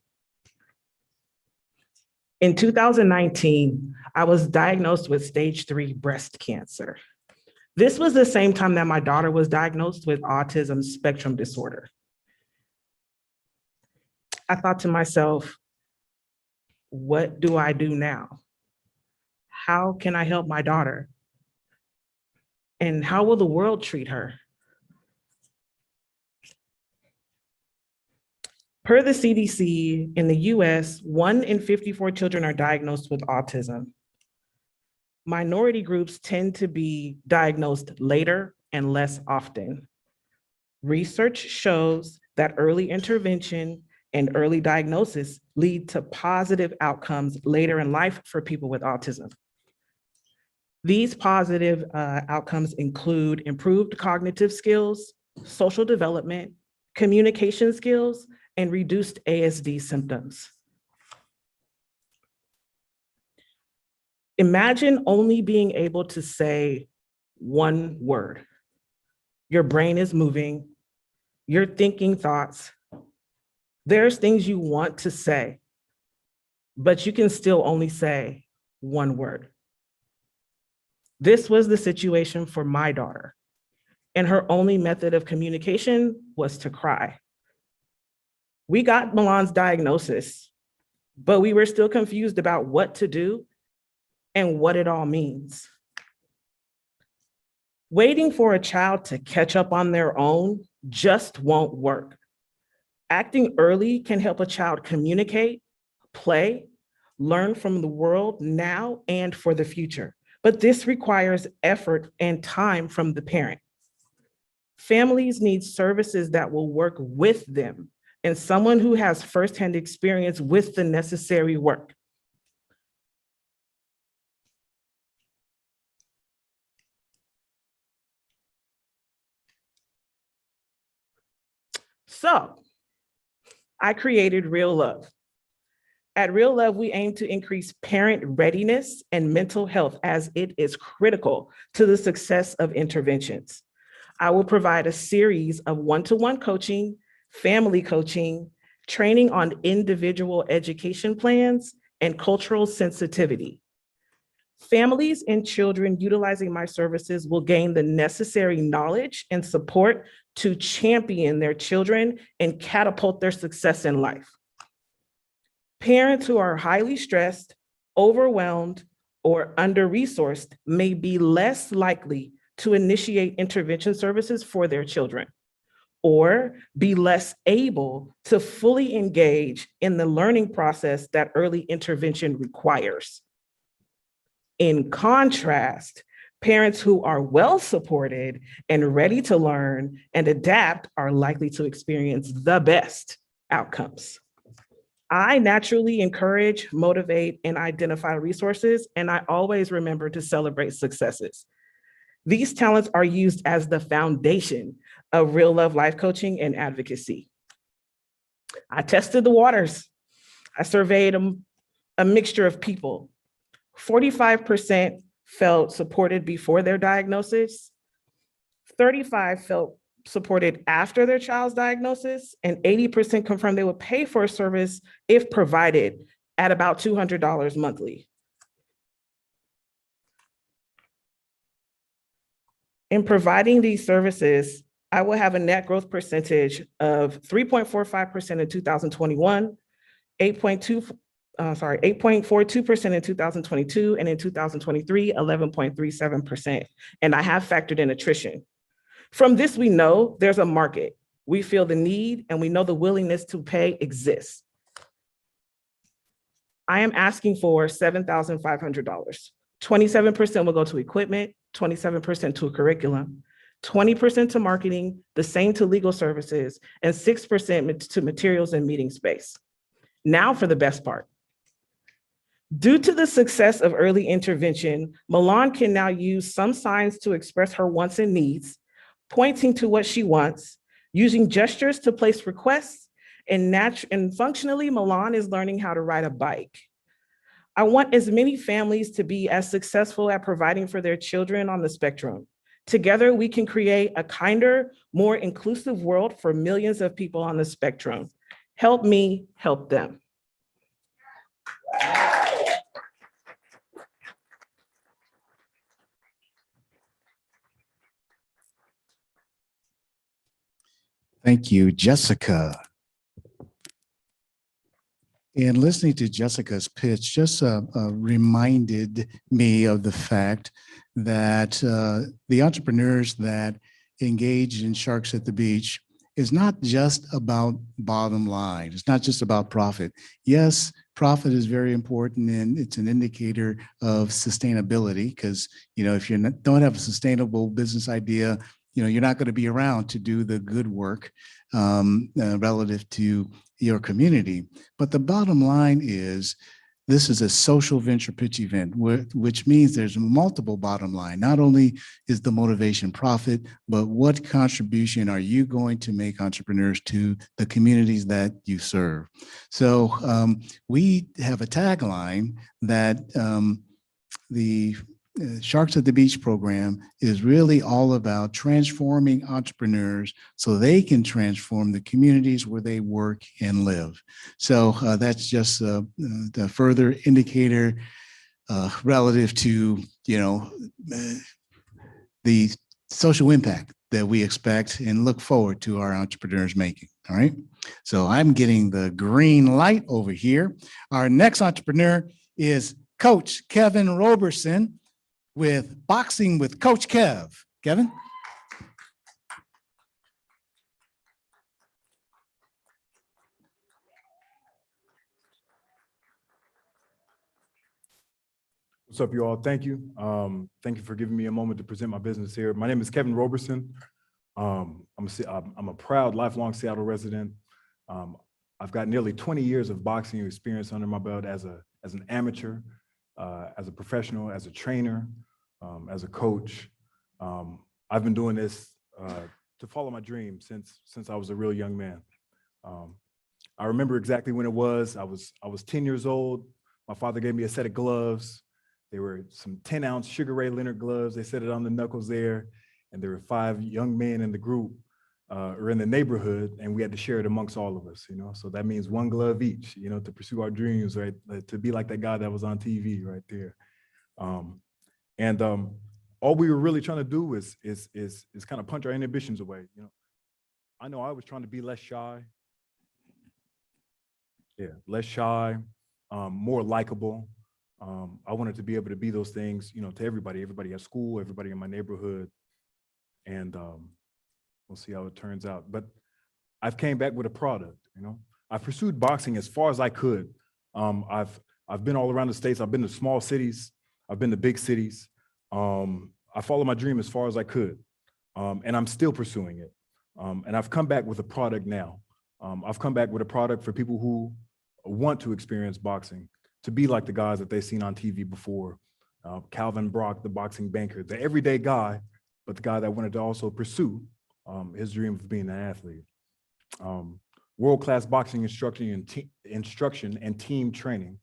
In 2019, I was diagnosed with stage 3 breast cancer. This was the same time that my daughter was diagnosed with autism spectrum disorder. I thought to myself, what do I do now? How can I help my daughter? And how will the world treat her? Per the CDC, in the US, 1 in 54 children are diagnosed with autism. Minority groups tend to be diagnosed later and less often. Research shows that early intervention and early diagnosis lead to positive outcomes later in life for people with autism. These positive outcomes include improved cognitive skills, social development, communication skills, and reduced ASD symptoms. Imagine only being able to say one word. Your brain is moving, you're thinking thoughts. There's things you want to say, but you can still only say one word. This was the situation for my daughter, and her only method of communication was to cry. We got Milan's diagnosis, but we were still confused about what to do and what it all means. Waiting for a child to catch up on their own just won't work. Acting early can help a child communicate, play, learn from the world now and for the future. But this requires effort and time from the parent. Families need services that will work with them and someone who has firsthand experience with the necessary work. So I created Real Love. At Real Love, we aim to increase parent readiness and mental health as it is critical to the success of interventions. I will provide a series of one-to-one coaching, family coaching, training on individual education plans, and cultural sensitivity. Families and children utilizing my services will gain the necessary knowledge and support to champion their children and catapult their success in life. Parents who are highly stressed, overwhelmed, or under-resourced may be less likely to initiate intervention services for their children, or be less able to fully engage in the learning process that early intervention requires. In contrast, parents who are well supported and ready to learn and adapt are likely to experience the best outcomes. I naturally encourage, motivate, and identify resources, and I always remember to celebrate successes. These talents are used as the foundation of Real Love life coaching and advocacy. I tested the waters. I surveyed a mixture of people. 45% felt supported before their diagnosis, 35% felt supported after their child's diagnosis, and 80% confirmed they would pay for a service if provided at about $200 monthly. In providing these services, I will have a net growth percentage of 3.45% in 2021, 8.42% in 2022, and in 2023, 11.37%. And I have factored in attrition. From this, we know there's a market. We feel the need and we know the willingness to pay exists. I am asking for $7,500. 27% will go to equipment, 27% to a curriculum, 20% to marketing, the same to legal services, and 6% to materials and meeting space. Now for the best part. Due to the success of early intervention, Milan can now use some signs to express her wants and needs, pointing to what she wants, using gestures to place requests, and functionally, Milan is learning how to ride a bike. I want as many families to be as successful at providing for their children on the spectrum. Together, we can create a kinder, more inclusive world for millions of people on the spectrum. Help me help them. Thank you, Jessica. And listening to Jessica's pitch just reminded me of the fact that the entrepreneurs that engage in Sharks at the Beach is not just about bottom line. It's not just about profit. Yes, profit is very important and it's an indicator of sustainability because, you know, if you don't have a sustainable business idea, you know, you're not going to be around to do the good work relative to your community. But the bottom line is This is a social venture pitch event, which means there's multiple bottom line. Not only is the motivation profit, but what contribution are you going to make, entrepreneurs, to the communities that you serve? So we have a tagline that the Sharks at the Beach program is really all about transforming entrepreneurs so they can transform the communities where they work and live. So that's just the further indicator relative to, the social impact that we expect and look forward to our entrepreneurs making. All right. So I'm getting the green light over here. Our next entrepreneur is Coach Kevin Roberson with Boxing with Coach Kev. Kevin? What's up, you all? Thank you. Thank you for giving me a moment to present my business here. My name is Kevin Roberson. I'm a proud lifelong Seattle resident. I've got nearly 20 years of boxing experience under my belt as an amateur, as a professional, as a trainer, as a coach. I've been doing this to follow my dream since I was a real young man. I remember exactly when it was. I was 10 years old. My father gave me a set of gloves. They were some 10-ounce Sugar Ray Leonard gloves. They set it on the knuckles there. And there were 5 young men in the group or in the neighborhood, and we had to share it amongst all of us, So that means 1 glove each, to pursue our dreams, right? To be like that guy that was on TV right there. All we were really trying to do is kind of punch our inhibitions away, I know I was trying to be less shy. Yeah, less shy, more likable. I wanted to be able to be those things, to everybody at school, everybody in my neighborhood. And we'll see how it turns out. But I've came back with a product, I've pursued boxing as far as I could. I've been all around the States. I've been to small cities. I've been to big cities. I followed my dream as far as I could. And I'm still pursuing it. And I've come back with a product now. I've come back with a product for people who want to experience boxing, to be like the guys that they've seen on TV before. Calvin Brock, the boxing banker, the everyday guy, but the guy that wanted to also pursue his dream of being an athlete. World-class boxing instruction and team training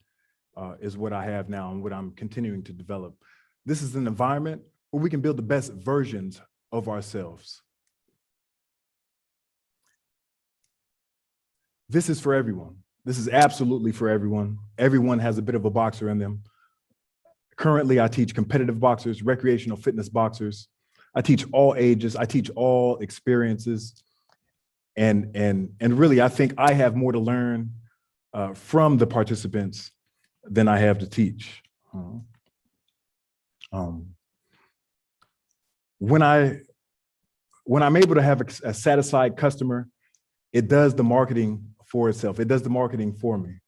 is what I have now and what I'm continuing to develop. This is an environment where we can build the best versions of ourselves. This is for everyone. This is absolutely for everyone. Everyone has a bit of a boxer in them. Currently, I teach competitive boxers, recreational fitness boxers. I teach all ages. I teach all experiences. And really, I think I have more to learn from the participants than I have to teach. When I'm able to have a satisfied customer, it does the marketing for itself. It does the marketing for me.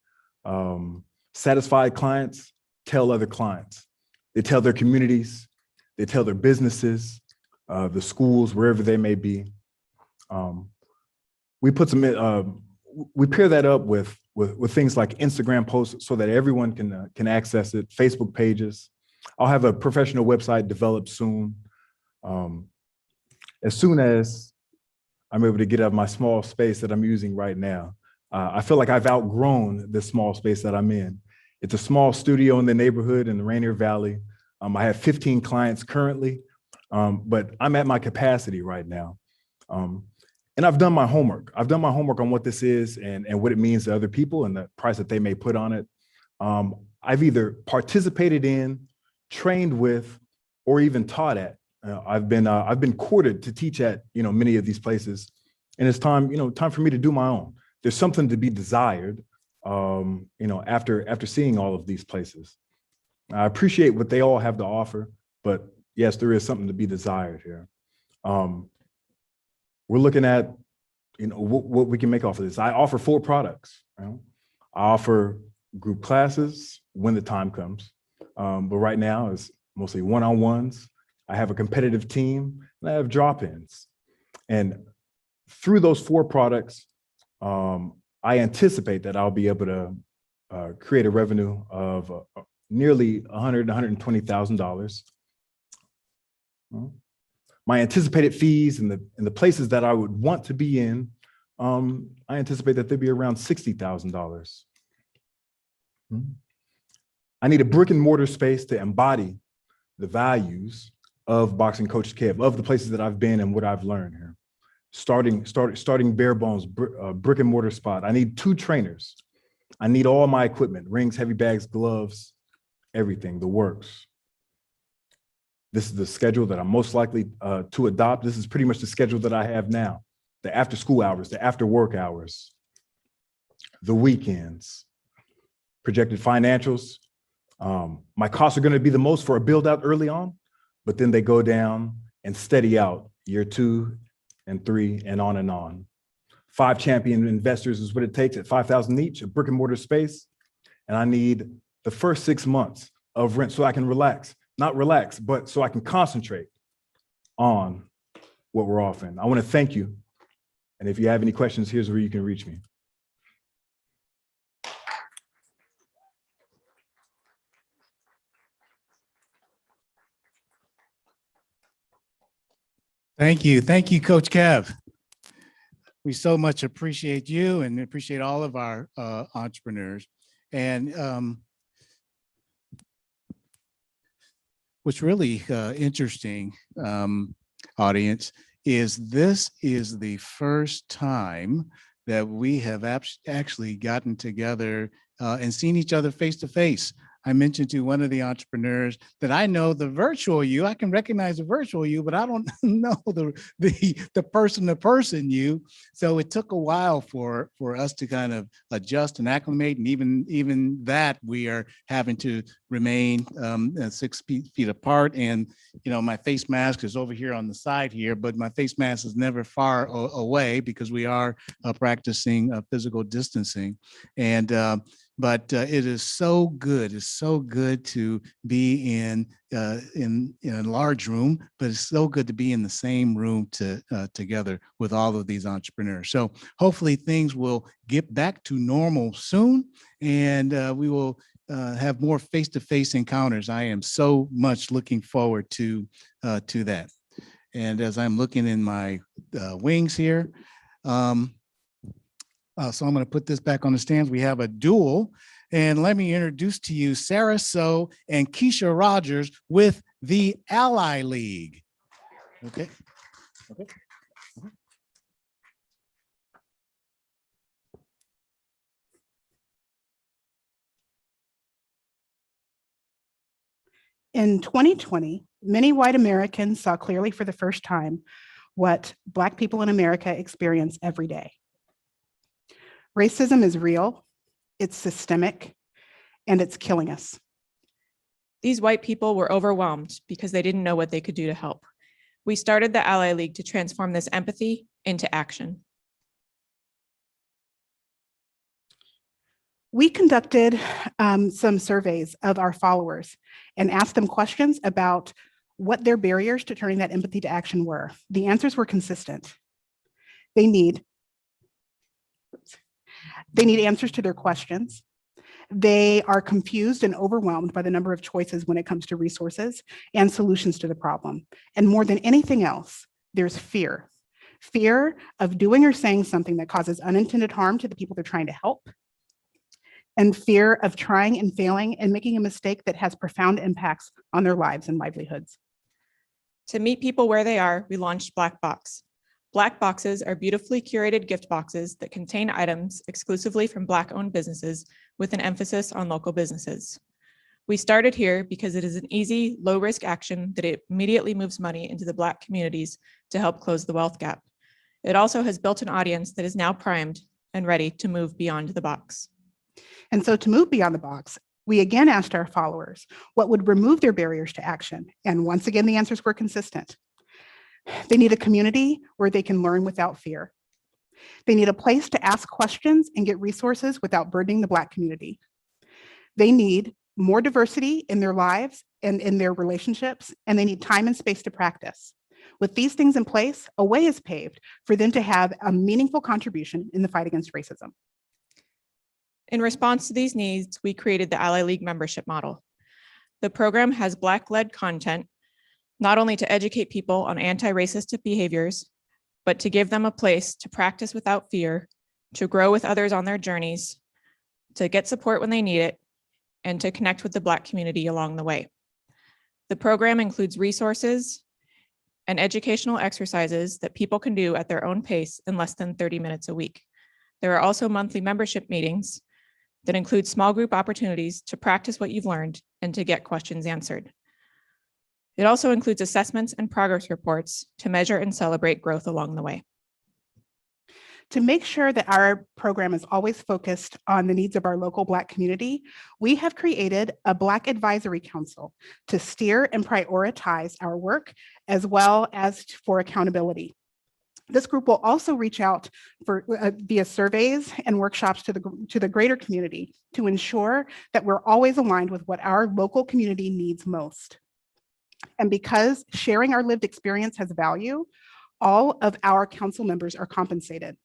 Satisfied clients tell other clients. They tell their communities. They tell their businesses, the schools, wherever they may be. We put some. We pair that up with things like Instagram posts so that everyone can access it. Facebook pages. I'll have a professional website developed soon. As soon as I'm able to get out of my small space that I'm using right now. I feel like I've outgrown this small space that I'm in. It's a small studio in the neighborhood in the Rainier Valley. I have 15 clients currently, but I'm at my capacity right now. And I've done my homework. I've done my homework on what this is and what it means to other people and the price that they may put on it. I've either participated in, trained with, or even taught at. I've been courted to teach at many of these places, and it's time for me to do my own. There's something to be desired, after seeing all of these places. I appreciate what they all have to offer, but yes, there is something to be desired here. We're looking at, what we can make off of this. I offer 4 products. I offer group classes when the time comes, but right now it's mostly one-on-ones. I have a competitive team, and I have drop-ins. And through those 4 products, I anticipate that I'll be able to create a revenue of nearly $120,000. My anticipated fees and the places that I would want to be in, I anticipate that they'd be around $60,000. I need a brick and mortar space to embody the values of Boxing Coach Kev, of the places that I've been and what I've learned here. Starting bare bones, brick and mortar spot. I need 2 trainers. I need all my equipment, rings, heavy bags, gloves, everything, the works. This is the schedule that I'm most likely to adopt. This is pretty much the schedule that I have now. The after school hours, the after work hours, the weekends, projected financials. My costs are gonna be the most for a build out early on, but then they go down and steady out year 2 and 3 and on and on. 5 champion investors is what it takes at $5,000 each, a brick and mortar space. And I need the first 6 months of rent so I can relax, not relax, but so I can concentrate on what we're offering. I want to thank you. And if you have any questions, here's where you can reach me. Thank you. Thank you, Coach Kev. We so much appreciate you and appreciate all of our entrepreneurs. And what's really interesting, audience, is this is the first time that we have actually gotten together and seen each other face to face. I mentioned to one of the entrepreneurs that I know the virtual you. I can recognize the virtual you, but I don't know the person to person you. So it took a while for us to kind of adjust and acclimate, and even that we are having to remain 6 feet apart. And my face mask is over here on the side here, but my face mask is never far away because we are practicing physical distancing. And but it is so good. It's so good to be in a large room, but it's so good to be in the same room together with all of these entrepreneurs. So hopefully things will get back to normal soon, and we will have more face-to-face encounters. I am so much looking forward to that. And as I'm looking in my wings here, so I'm going to put this back on the stands. We have a duel, and let me introduce to you Sarah So and Keisha Rogers with the Ally League. Okay. In 2020, many white Americans saw clearly for the first time what Black people in America experience every day. Racism is real, it's systemic, and it's killing us. These white people were overwhelmed because they didn't know what they could do to help. We started the Ally League to transform this empathy into action. We conducted some surveys of our followers and asked them questions about what their barriers to turning that empathy to action were. The answers were consistent. They need answers to their questions. They are confused and overwhelmed by the number of choices when it comes to resources and solutions to the problem. And more than anything else, there's fear. Fear of doing or saying something that causes unintended harm to the people they're trying to help. And fear of trying and failing and making a mistake that has profound impacts on their lives and livelihoods. To meet people where they are, we launched Black Box. Black Boxes are beautifully curated gift boxes that contain items exclusively from Black-owned businesses with an emphasis on local businesses. We started here because it is an easy, low-risk action that immediately moves money into the Black communities to help close the wealth gap. It also has built an audience that is now primed and ready to move beyond the box. And so to move beyond the box, we again asked our followers what would remove their barriers to action. And once again, the answers were consistent. They need a community where they can learn without fear. They need a place to ask questions and get resources without burdening the Black community. They need more diversity in their lives and in their relationships, and they need time and space to practice. With these things in place, a way is paved for them to have a meaningful contribution in the fight against racism. In response to these needs, we created the Ally League membership model. The program has Black-led content, not only to educate people on anti-racist behaviors, but to give them a place to practice without fear, to grow with others on their journeys, to get support when they need it, and to connect with the Black community along the way. The program includes resources and educational exercises that people can do at their own pace in less than 30 minutes a week. There are also monthly membership meetings that include small group opportunities to practice what you've learned and to get questions answered. It also includes assessments and progress reports to measure and celebrate growth along the way. To make sure that our program is always focused on the needs of our local Black community, we have created a Black Advisory Council to steer and prioritize our work, as well as for accountability. This group will also reach out for via surveys and workshops to the greater community to ensure that we're always aligned with what our local community needs most. And because sharing our lived experience has value, all of our council members are compensated.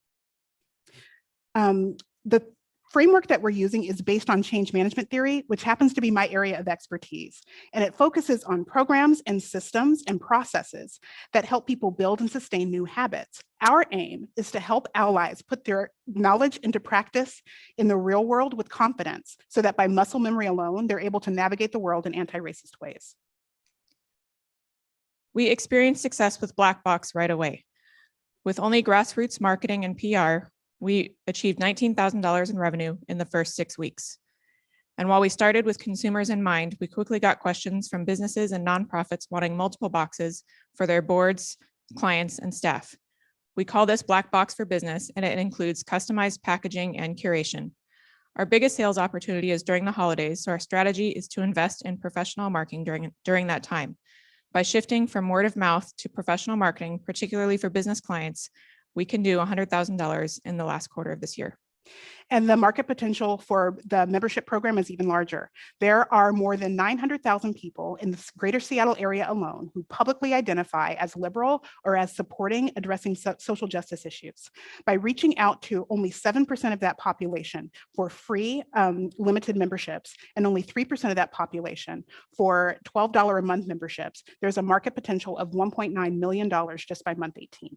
The framework that we're using is based on change management theory, which happens to be my area of expertise. And it focuses on programs and systems and processes that help people build and sustain new habits. Our aim is to help allies put their knowledge into practice in the real world with confidence, so that by muscle memory alone, they're able to navigate the world in anti-racist ways. We experienced success with Black Box right away. With only grassroots marketing and PR, we achieved $19,000 in revenue in the first 6 weeks. And while we started with consumers in mind, we quickly got questions from businesses and nonprofits wanting multiple boxes for their boards, clients, and staff. We call this Black Box for Business, and it includes customized packaging and curation. Our biggest sales opportunity is during the holidays, so our strategy is to invest in professional marketing during that time. By shifting from word of mouth to professional marketing, particularly for business clients, we can do $100,000 in the last quarter of this year. And the market potential for the membership program is even larger. There are more than 900,000 people in the greater Seattle area alone who publicly identify as liberal or as supporting addressing social justice issues. By reaching out to only 7% of that population for free limited memberships, and only 3% of that population for $12 a month memberships, there's a market potential of $1.9 million just by month 18.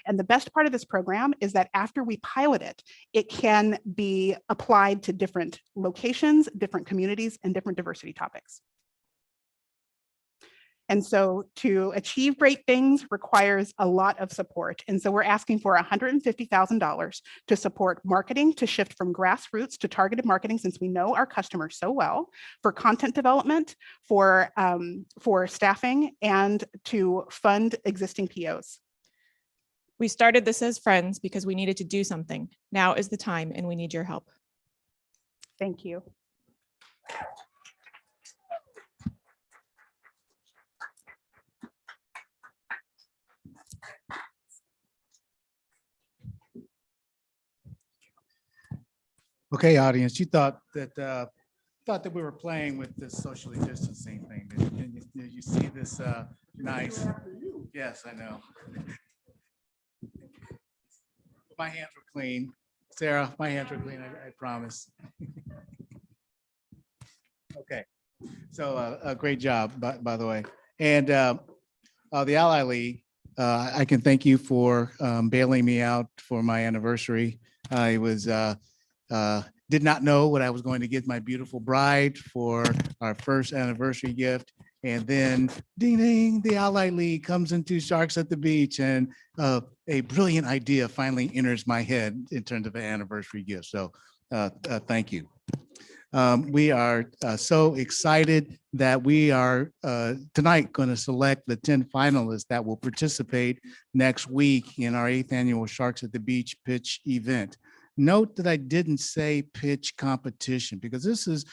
And the best part of this program is that after we pilot it, it can be applied to different locations, different communities, and different diversity topics. And so to achieve great things requires a lot of support. And so we're asking for $150,000 to support marketing, to shift from grassroots to targeted marketing, since we know our customers so well, for content development, for staffing, and to fund existing POs. We started this as friends because we needed to do something. Now is the time, and we need your help. Thank you. Okay, audience, you thought that we were playing with this socially distancing thing. Did you see this nice? Yes, I know. My hands were clean. Sarah, my hands were clean, I promise. Okay, so a great job, by the way. And the Ally League, I can thank you for bailing me out for my anniversary. I did not know what I was going to get my beautiful bride for our first anniversary gift. And then ding, ding, the Ally League comes into Sharks at the Beach, and a brilliant idea finally enters my head in terms of an anniversary gift. So thank you. We are so excited that we are tonight going to select the 10 finalists that will participate next week in our 8th annual Sharks at the Beach pitch event. Note that I didn't say pitch competition, because this is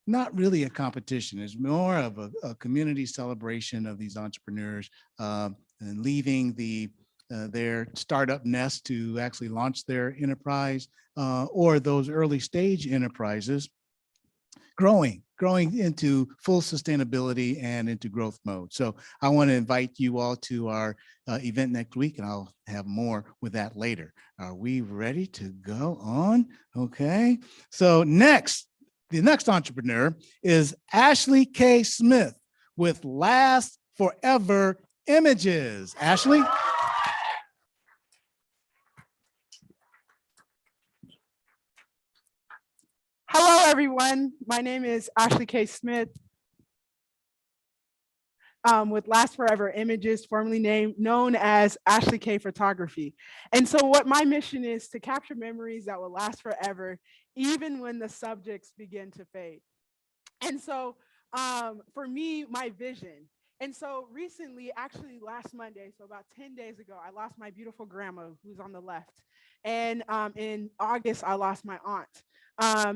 not really a competition. It's more of a community celebration of these entrepreneurs and leaving their startup nest to actually launch their enterprise, or those early stage enterprises growing into full sustainability and into growth mode. So I want to invite you all to our event next week, and I'll have more with that later. Are we ready to go on? Okay. So the next entrepreneur is Ashley K. Smith with Last Forever Images. Ashley? Hello, everyone. My name is Ashley K. Smith with Last Forever Images, formerly known as Ashley K Photography. And so what my mission is to capture memories that will last forever, even when the subjects begin to fade. And so for me, my vision. And so recently, actually last Monday, so about 10 days ago, I lost my beautiful grandma who's on the left. And in August, I lost my aunt.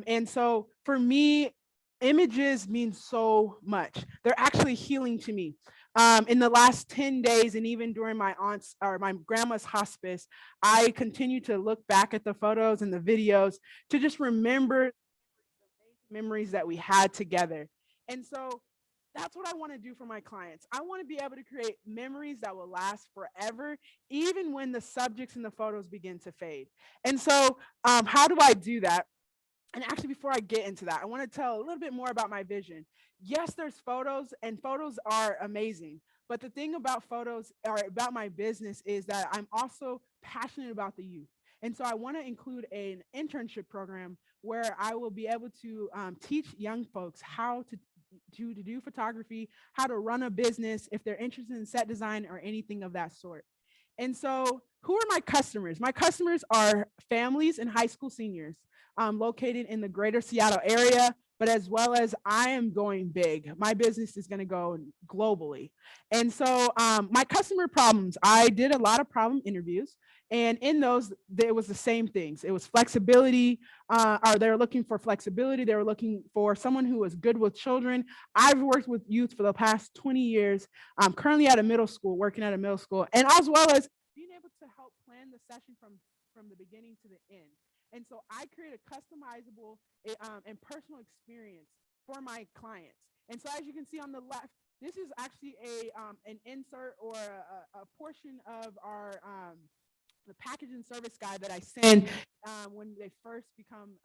And so for me, images mean so much. They're actually healing to me. In the last 10 days, and even during my grandma's hospice, I continue to look back at the photos and the videos to just remember memories that we had together. And so that's what I want to do for my clients. I want to be able to create memories that will last forever, even when the subjects in the photos begin to fade. And so how do I do that? And actually, before I get into that, I want to tell a little bit more about my vision. Yes, there's photos, and photos are amazing. But the thing about photos, or about my business, is that I'm also passionate about the youth. And so I want to include an internship program where I will be able to teach young folks how to do photography, how to run a business, if they're interested in set design or anything of that sort. And so who are my customers? My customers are families and high school seniors located in the greater Seattle area, but as well as I am going big. My business is going to go globally. And so my customer problems, I did a lot of problem interviews, and in those, there was the same things. It was flexibility, or they were looking for flexibility. They were looking for someone who was good with children. I've worked with youth for the past 20 years. I'm currently at a middle school, working at a middle school, and as well as being able to help plan the session from the beginning to the end. And so I create a customizable and personal experience for my clients. And so as you can see on the left, this is actually an insert or a portion of our the package and service guide that I send when they first become,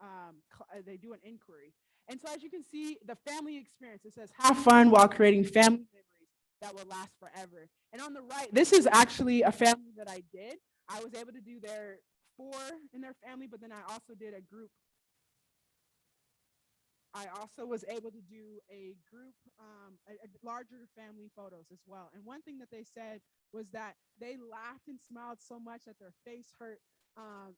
they do an inquiry. And so as you can see, the family experience, it says, have fun while creating family memories that will last forever. And on the right, this is actually a family that I did. I was able to do their 4 in their family, but then I also did a group. I also was able to do a group, a larger family photos as well. And one thing that they said was that they laughed and smiled so much that their face hurt,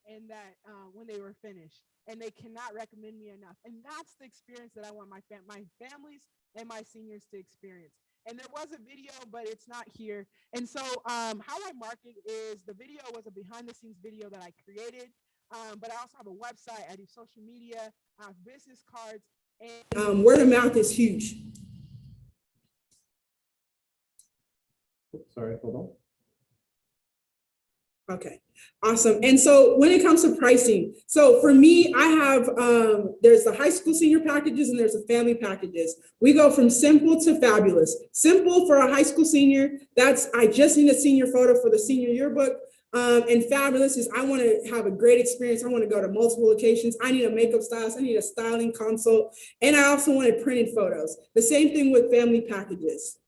and that when they were finished, and they cannot recommend me enough. And that's the experience that I want my families and my seniors to experience. And there was a video, but it's not here. And so how I market is, the video was a behind the scenes video that I created, but I also have a website, I do social media, I have business cards, and word of mouth is huge. Sorry, hold on. Okay, awesome. And so when it comes to pricing, so for me, I have, there's the high school senior packages and there's the family packages. We go from simple to fabulous. Simple for a high school senior, that's, I just need a senior photo for the senior yearbook. And fabulous is, I want to have a great experience. I want to go to multiple locations. I need a makeup stylist. I need a styling consult. And I also wanted printed photos. The same thing with family packages.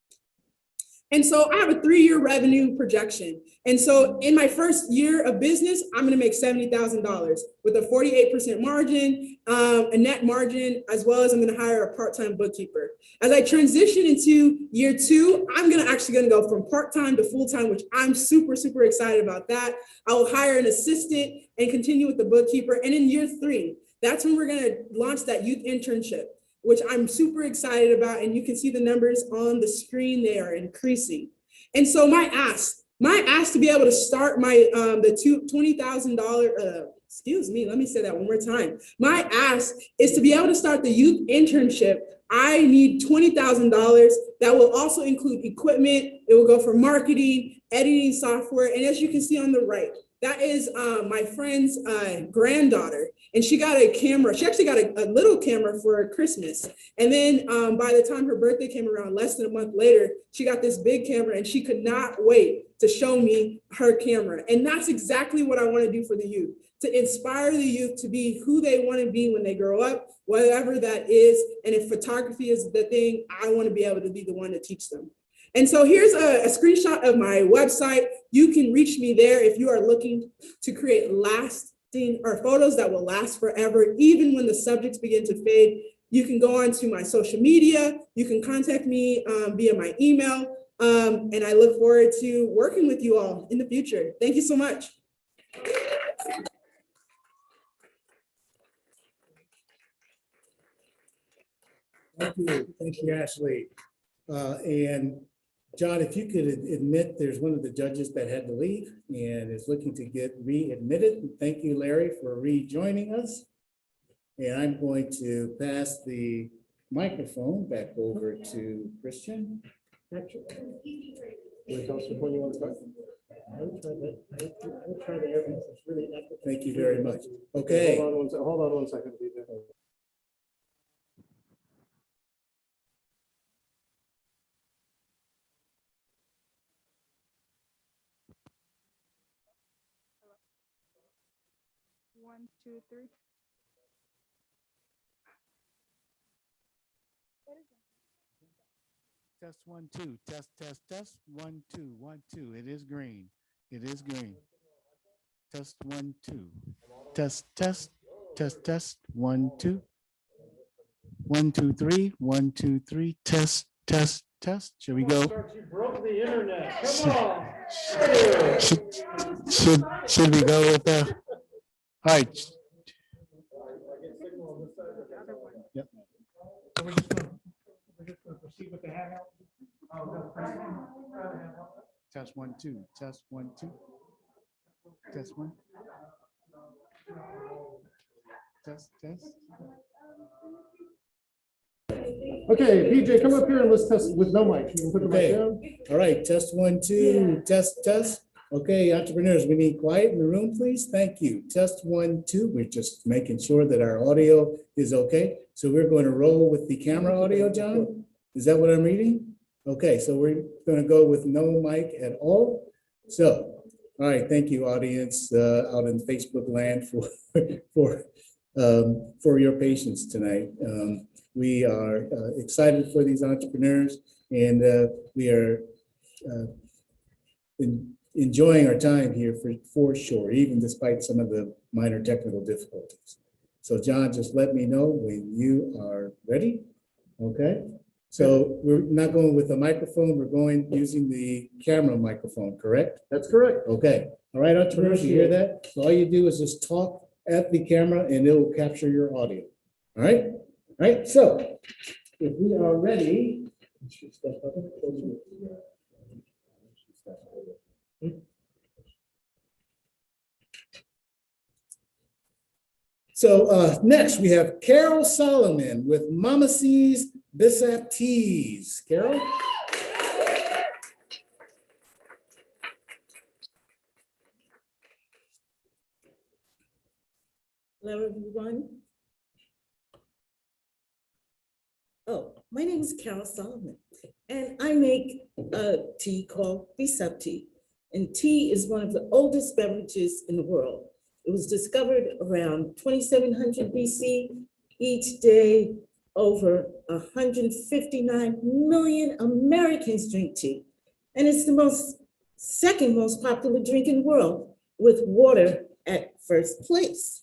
And so I have a 3-year revenue projection. And so in my first year of business, I'm going to make $70,000 with a 48% margin, a net margin, as well as I'm going to hire a part-time bookkeeper. As I transition into year 2, I'm actually going to go from part-time to full-time, which I'm super, super excited about that. I will hire an assistant and continue with the bookkeeper. And in year 3, that's when we're going to launch that youth internship, which I'm super excited about. And you can see the numbers on the screen, they are increasing. And so my ask to be able to start my, the $20,000, excuse me, let me say that one more time. My ask is to be able to start the youth internship. I need $20,000. That will also include equipment. It will go for marketing, editing software. And as you can see on the right, That is my friend's granddaughter, and she got a camera. She actually got a little camera for Christmas. And then by the time her birthday came around, less than a month later, she got this big camera, and she could not wait to show me her camera. And that's exactly what I want to do for the youth, to inspire the youth to be who they want to be when they grow up, whatever that is. And if photography is the thing, I want to be able to be the one to teach them. And so here's a screenshot of my website. You can reach me there if you are looking to create lasting or photos that will last forever, even when the subjects begin to fade. You can go on to my social media. You can contact me via my email. And I look forward to working with you all in the future. Thank you so much. Thank you, Ashley. And John, if you could admit there's one of the judges that had to leave and is looking to get readmitted. Thank you, Larry, for rejoining us. And I'm going to pass the microphone back over to Christian. Thank you very much. Okay. Hold on one second. One, two, three. Test 1, 2, test, 1, 2, 1, 2. It is green. It is green. Test 1, 2. Test, 1, 2. 1, 2, 3, 1, 2, 3. Test. Should we go? You broke the internet. Come on. Should we go with the? All right. Yep. We're just gonna proceed with the handout. Test 1, 2. Test 1, 2. Test 1. Test. Okay, PJ, come up here and let's test with no mic. You can put the mic Okay. down. All right. Test 1, 2. Test. Okay, entrepreneurs, we need quiet in the room, please. Thank you. Test 1, 2. We're just making sure that our audio is okay. So we're going to roll with the camera audio, John. Is that what I'm reading? Okay, so we're going to go with no mic at all. So, all right, thank you, audience out in Facebook land for your patience tonight. We are excited for these entrepreneurs, and we are enjoying our time here for sure, even despite some of the minor technical difficulties. So John, just let me know when you are ready. Okay. So we're not going with the microphone, we're going using the camera microphone, correct? That's correct. Okay. All right, entrepreneurs, you hear that? So all you do is just talk at the camera and it will capture your audio. All right. All right. So if we are ready. So next we have Carol Solomon with Mama C's Bissap Teas. Carol? Hello, everyone. Oh, my name is Carol Solomon, and I make a tea called Bissap tea. And tea is one of the oldest beverages in the world. It was discovered around 2700 BC. Each day, over 159 million Americans drink tea. And it's the second most popular drink in the world, with water at first place.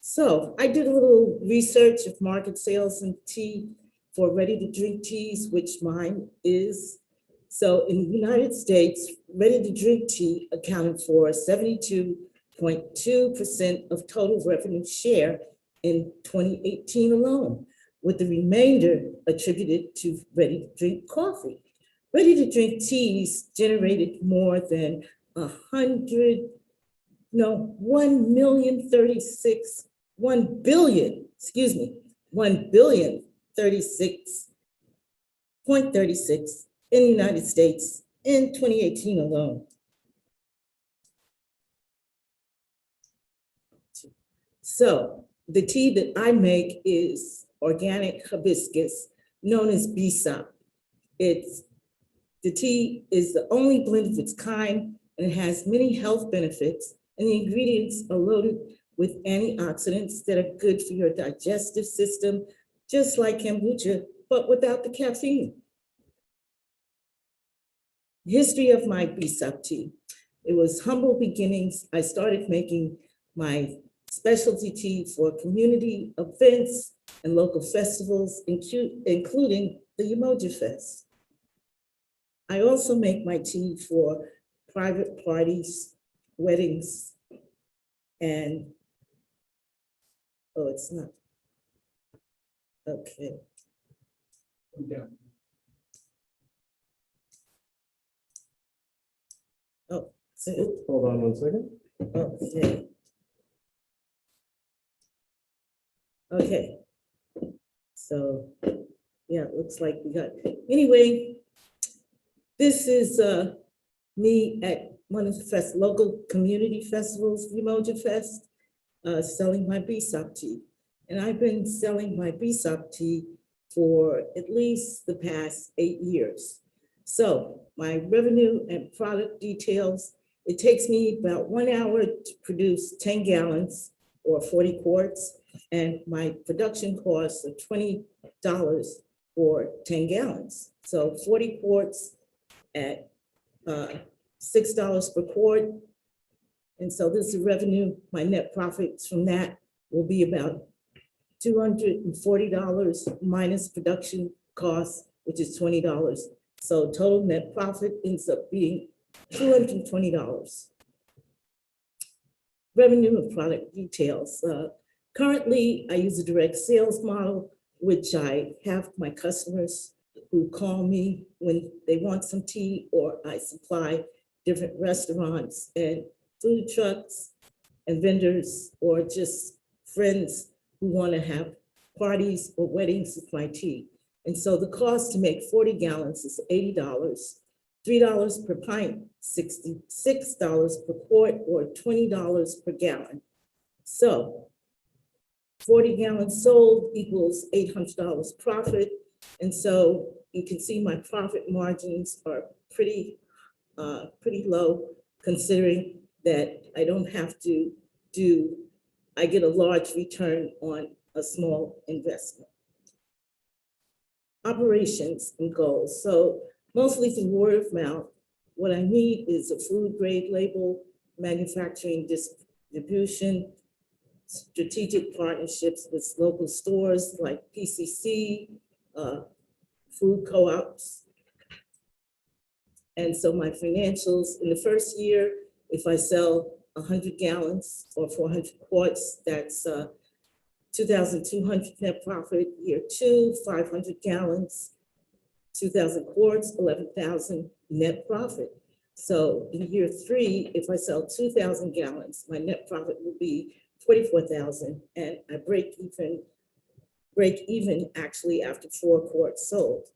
So I did a little research of market sales in tea for ready-to-drink teas, which mine is. So in the United States, ready-to-drink tea accounted for 72.2% of total revenue share in 2018 alone, with the remainder attributed to ready-to-drink coffee. Ready-to-drink teas generated more than 1 billion 36.36 in the United States in 2018 alone. So the tea that I make is organic hibiscus, known as BSOP. The tea is the only blend of its kind, and it has many health benefits, and the ingredients are loaded with antioxidants that are good for your digestive system, just like kombucha, but without the caffeine. History of my BSOP tea. It was humble beginnings. I started making my specialty tea for community events and local festivals, including the Umoja Fest. I also make my tea for private parties, weddings, and, oh, it's not. Okay. Oh, so, Hold on one second. okay. Okay. So, yeah, it looks like we got, anyway, this is me at one of the local community festivals, Umoja Fest, selling my BSOP tea. And I've been selling my BSOP tea for at least the past 8 years. So my revenue and product details, it takes me about 1 hour to produce 10 gallons or 40 quarts. And my production costs are $20 for 10 gallons. So 40 quarts at $6 per quart. And so this is revenue. My net profits from that will be about $240 minus production costs, which is $20. So total net profit ends up being $220. Revenue and product details. Currently, I use a direct sales model, which I have my customers who call me when they want some tea, or I supply different restaurants and food trucks and vendors, or just friends who want to have parties or weddings with my tea. And so the cost to make 40 gallons is $80, $3 per pint, $66 per quart, or $20 per gallon. So 40 gallons sold equals $800 profit. And so you can see my profit margins are pretty low, considering that I don't have to I get a large return on a small investment. Operations and goals. So mostly through word of mouth. What I need is a food grade label, manufacturing distribution, strategic partnerships with local stores like PCC, food co-ops. And so my financials in the first year, if I sell 100 gallons or 400 quarts, that's 2,200 net profit. Year 2, 500 gallons, 2,000 quarts, 11,000 net profit. So in year 3, if I sell 2,000 gallons, my net profit will be 44,000, and I break even actually after 4 quarts sold.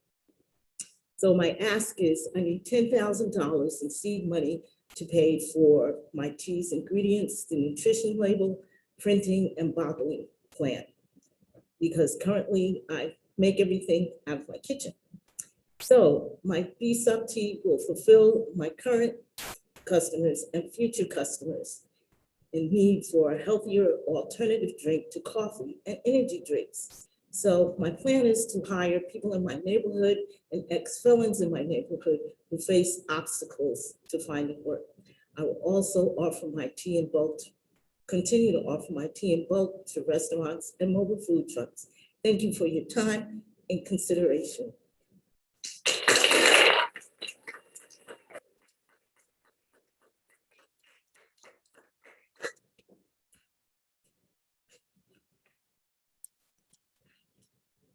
So my ask is I need $10,000 in seed money to pay for my tea's ingredients, the nutrition label, printing, and bottling plant, because currently I make everything out of my kitchen. So my BSOP tea will fulfill my current customers and future customers in need for a healthier alternative drink to coffee and energy drinks. So my plan is to hire people in my neighborhood and ex-felons in my neighborhood who face obstacles to finding work. I will also offer my tea in bulk, continue to offer my tea in bulk to restaurants and mobile food trucks. Thank you for your time and consideration.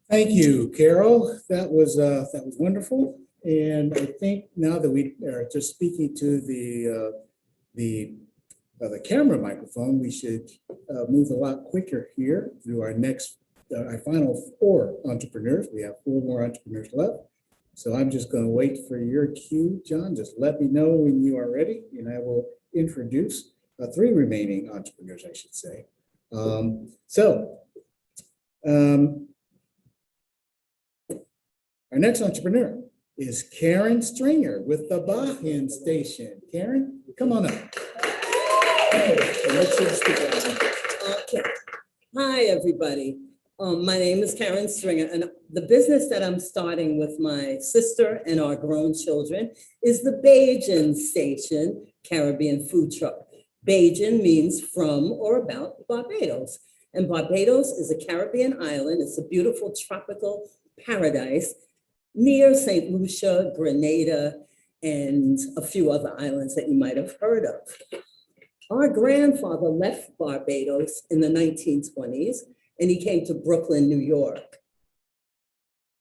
Thank you, Carol. That was wonderful. And I think now that we are just speaking to the camera microphone, we should move a lot quicker here through our final 4 entrepreneurs. We have 4 more entrepreneurs left. So I'm just going to wait for your cue, John. Just let me know when you are ready, and I will introduce three remaining entrepreneurs, I should say. Our next entrepreneur is Karen Stringer with the Bahan Station. Karen, come on up. Okay. Hi, everybody. My name is Karen Stringer, and the business that I'm starting with my sister and our grown children is the Bajan Station Caribbean food truck. Bajan means from or about Barbados. And Barbados is a Caribbean island. It's a beautiful tropical paradise near St. Lucia, Grenada, and a few other islands that you might have heard of. Our grandfather left Barbados in the 1920s, and he came to Brooklyn, New York.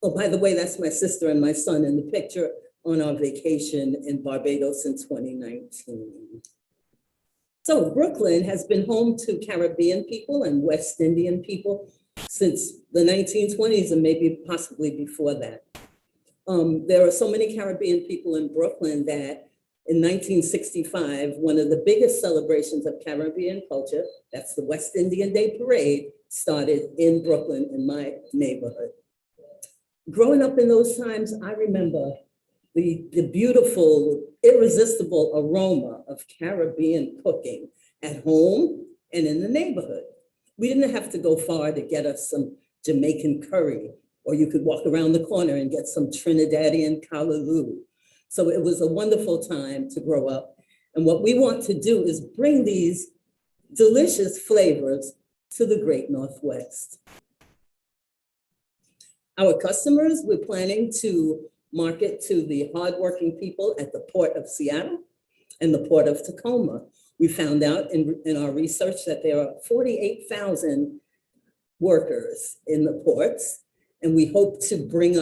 Oh, by the way, that's my sister and my son in the picture on our vacation in Barbados in 2019. So Brooklyn has been home to Caribbean people and West Indian people since the 1920s and maybe possibly before that. There are so many Caribbean people in Brooklyn that in 1965, one of the biggest celebrations of Caribbean culture, that's the West Indian Day Parade, started in Brooklyn in my neighborhood. Growing up in those times, I remember the beautiful, irresistible aroma of Caribbean cooking at home and in the neighborhood. We didn't have to go far to get us some Jamaican curry, or you could walk around the corner and get some Trinidadian callaloo. So it was a wonderful time to grow up. And what we want to do is bring these delicious flavors to the Great Northwest. Our customers, we're planning to market to the hardworking people at the Port of Seattle and the Port of Tacoma. We found out in our research that there are 48,000 workers in the ports, and we hope to bring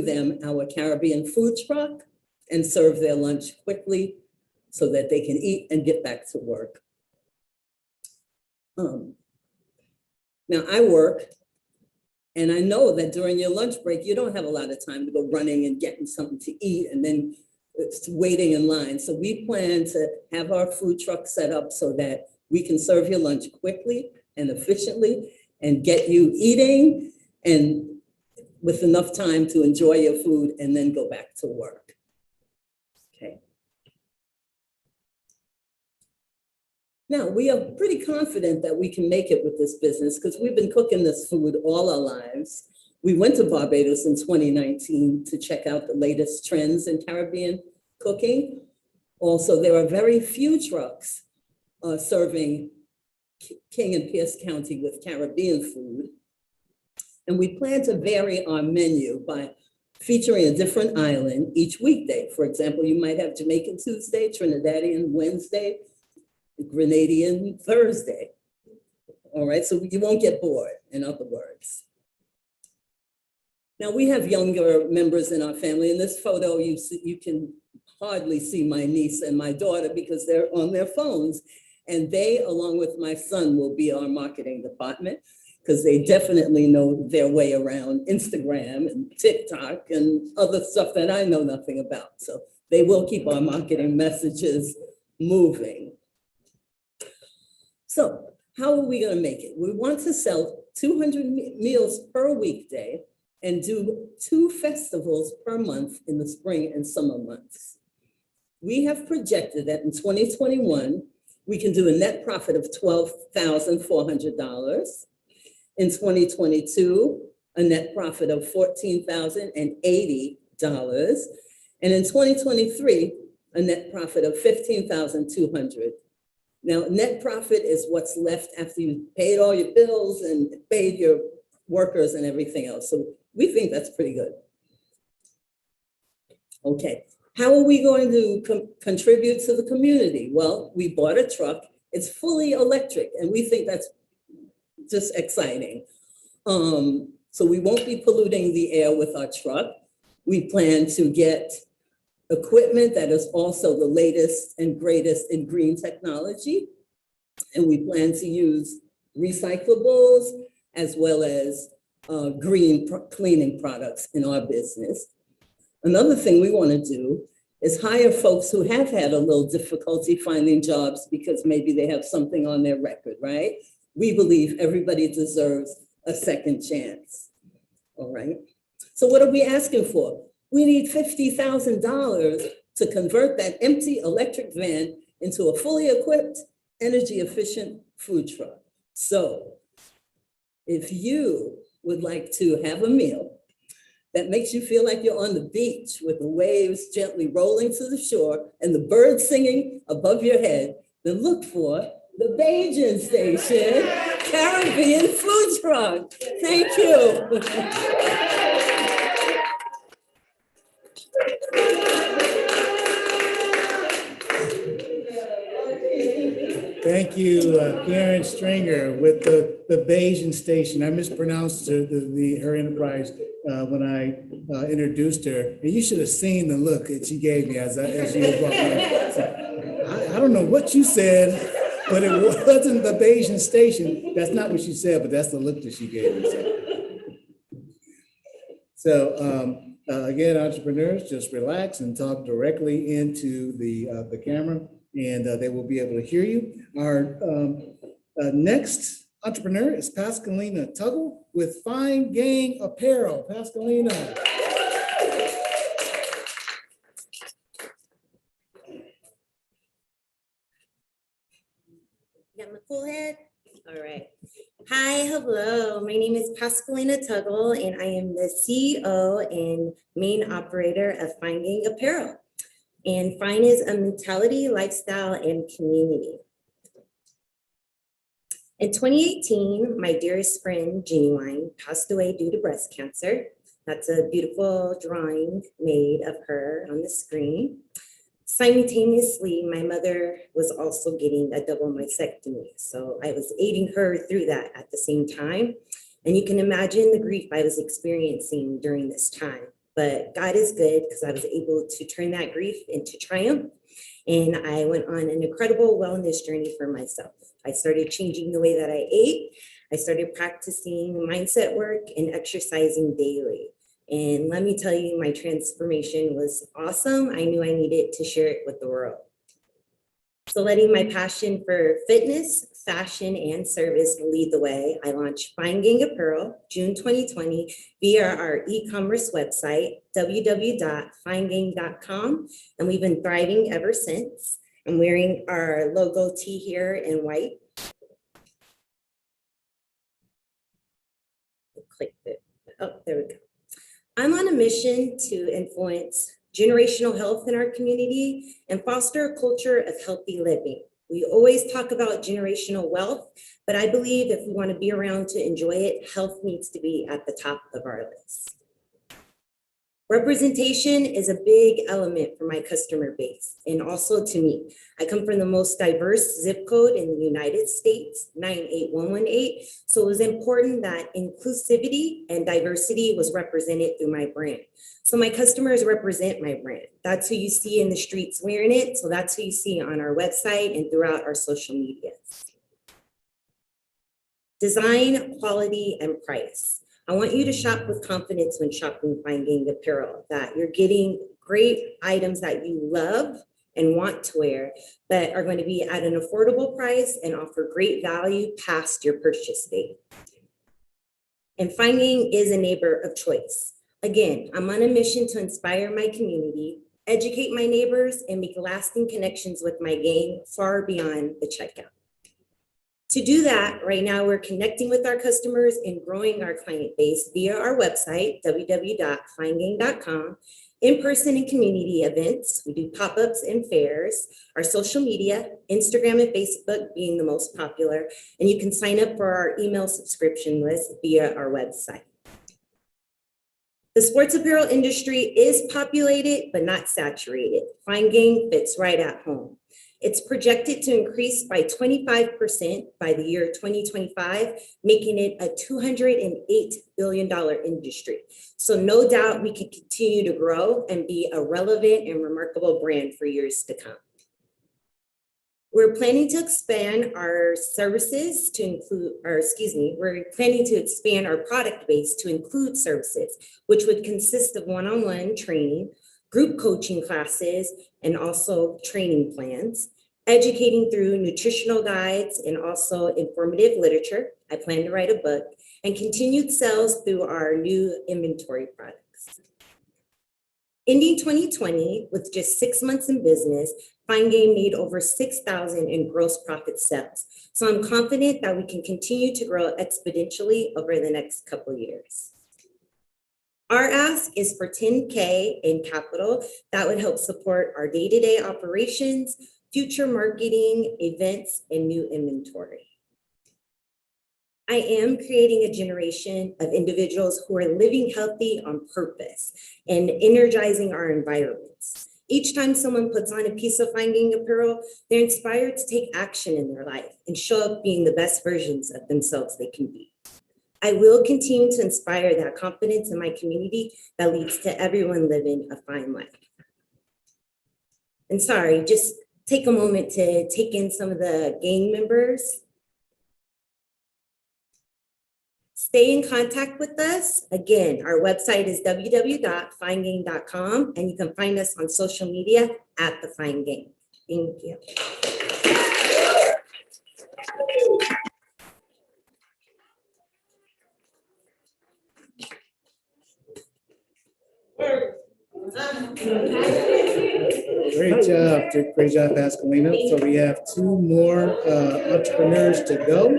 them our Caribbean food truck and serve their lunch quickly so that they can eat and get back to work. Now I work, and I know that during your lunch break, you don't have a lot of time to go running and getting something to eat and then waiting in line. So we plan to have our food truck set up so that we can serve your lunch quickly and efficiently and get you eating and with enough time to enjoy your food and then go back to work. Okay. Now, we are pretty confident that we can make it with this business because we've been cooking this food all our lives. We went to Barbados in 2019 to check out the latest trends in Caribbean cooking. Also, there are very few trucks serving King and Pierce County with Caribbean food. And we plan to vary our menu by featuring a different island each weekday. For example, you might have Jamaican Tuesday, Trinidadian Wednesday, Grenadian Thursday. All right, so you won't get bored, in other words. Now we have younger members in our family. In this photo, you can hardly see my niece and my daughter because they're on their phones. And they, along with my son, will be our marketing department because they definitely know their way around Instagram and TikTok and other stuff that I know nothing about. So they will keep our marketing messages moving. So how are we going to make it? We want to sell 200 meals per weekday and do 2 festivals per month in the spring and summer months. We have projected that in 2021, we can do a net profit of $12,400. In 2022, a net profit of $14,080. And in 2023, a net profit of $15,200. Now, net profit is what's left after you paid all your bills and paid your workers and everything else. So we think that's pretty good. Okay, how are we going to contribute to the community? Well, we bought a truck. It's fully electric, and we think that's just exciting. So we won't be polluting the air with our truck. We plan to get equipment that is also the latest and greatest in green technology. And we plan to use recyclables as well as green cleaning products in our business. Another thing we want to do is hire folks who have had a little difficulty finding jobs because maybe they have something on their record, right? We believe everybody deserves a second chance. All right. So what are we asking for? We need $50,000 to convert that empty electric van into a fully equipped, energy efficient food truck. So if you would like to have a meal that makes you feel like you're on the beach with the waves gently rolling to the shore and the birds singing above your head, then look for the Bajan Station Caribbean Food Truck. Thank you. Thank you, Karen Stringer with the Bayesian Station. I mispronounced her enterprise when I introduced her. And you should have seen the look that she gave me as she was walking in. So, I don't know what you said, but it wasn't the Bayesian Station. That's not what she said, but that's the look that she gave me. So again, entrepreneurs, just relax and talk directly into the camera, and they will be able to hear you. Our next entrepreneur is Pascalina Tuggle with Fine Gang Apparel. Pascalina. Got my cool head? All right. Hi, hello. My name is Pascalina Tuggle, and I am the CEO and main operator of Fine Gang Apparel. And Fine is a mentality, lifestyle, and community. In 2018, my dearest friend, Genuine, passed away due to breast cancer. That's a beautiful drawing made of her on the screen. Simultaneously, my mother was also getting a double mastectomy. So I was aiding her through that at the same time. And you can imagine the grief I was experiencing during this time. But God is good because I was able to turn that grief into triumph. And I went on an incredible wellness journey for myself. I started changing the way that I ate. I started practicing mindset work and exercising daily. And let me tell you, my transformation was awesome. I knew I needed to share it with the world. So letting my passion for fitness, fashion, and service lead the way, I launched Fine Gang Apparel June 2020 via our e-commerce website, www.finegang.com. And we've been thriving ever since. I'm wearing our logo tee here in white. Click it. Oh, there we go. I'm on a mission to influence generational health in our community and foster a culture of healthy living. We always talk about generational wealth, but I believe if we want to be around to enjoy it, health needs to be at the top of our list. Representation is a big element for my customer base and also to me. I come from the most diverse zip code in the United States, 98118. So it was important that inclusivity and diversity was represented through my brand. So my customers represent my brand. That's who you see in the streets wearing it. So that's who you see on our website and throughout our social media. Design, quality, and price. I want you to shop with confidence when shopping Fine Gang Apparel, that you're getting great items that you love and want to wear, but are going to be at an affordable price and offer great value past your purchase date. And Fine Gang is a neighbor of choice. Again, I'm on a mission to inspire my community, educate my neighbors, and make lasting connections with my gang far beyond the checkout. To do that, right now we're connecting with our customers and growing our client base via our website, www.finegang.com, in-person and community events. We do pop-ups and fairs, our social media, Instagram and Facebook being the most popular, and you can sign up for our email subscription list via our website. The sports apparel industry is populated, but not saturated. Fine Gang fits right at home. It's projected to increase by 25% by the year 2025, making it a $208 billion industry. So no doubt we can continue to grow and be a relevant and remarkable brand for years to come. We're planning to expand our services to include, or excuse me, we're planning to expand our product base to include services, which would consist of one-on-one training, group coaching classes, and also training plans, educating through nutritional guides and also informative literature. I plan to write a book, and continued sales through our new inventory products. Ending 2020 with just 6 months in business, Fine Gain made over $6,000 in gross profit sales. So I'm confident that we can continue to grow exponentially over the next couple of years. Our ask is for $10K in capital that would help support our day-to-day operations, future marketing, events, and new inventory. I am creating a generation of individuals who are living healthy on purpose and energizing our environments. Each time someone puts on a piece of Fine Gain apparel, they're inspired to take action in their life and show up being the best versions of themselves they can be. I will continue to inspire that confidence in my community that leads to everyone living a fine life. And sorry, just take a moment to take in some of the gang members. Stay in contact with us. Again, our website is www.finegain.com, and you can find us on social media at The Fine Gain. Thank you. Great job, Pascalina. So we have 2 more entrepreneurs to go.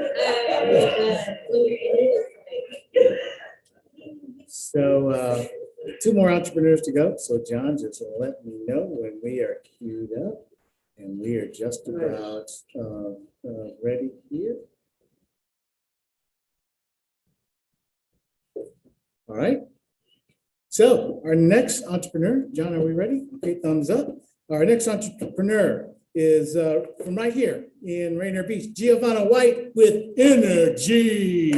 So 2 more entrepreneurs to go. So John, just let me know when we are queued up, and we are just about ready here. All right. So our next entrepreneur, John, are we ready? Okay, thumbs up. Our next entrepreneur is from right here in Rainier Beach, Giovanna White with Energy.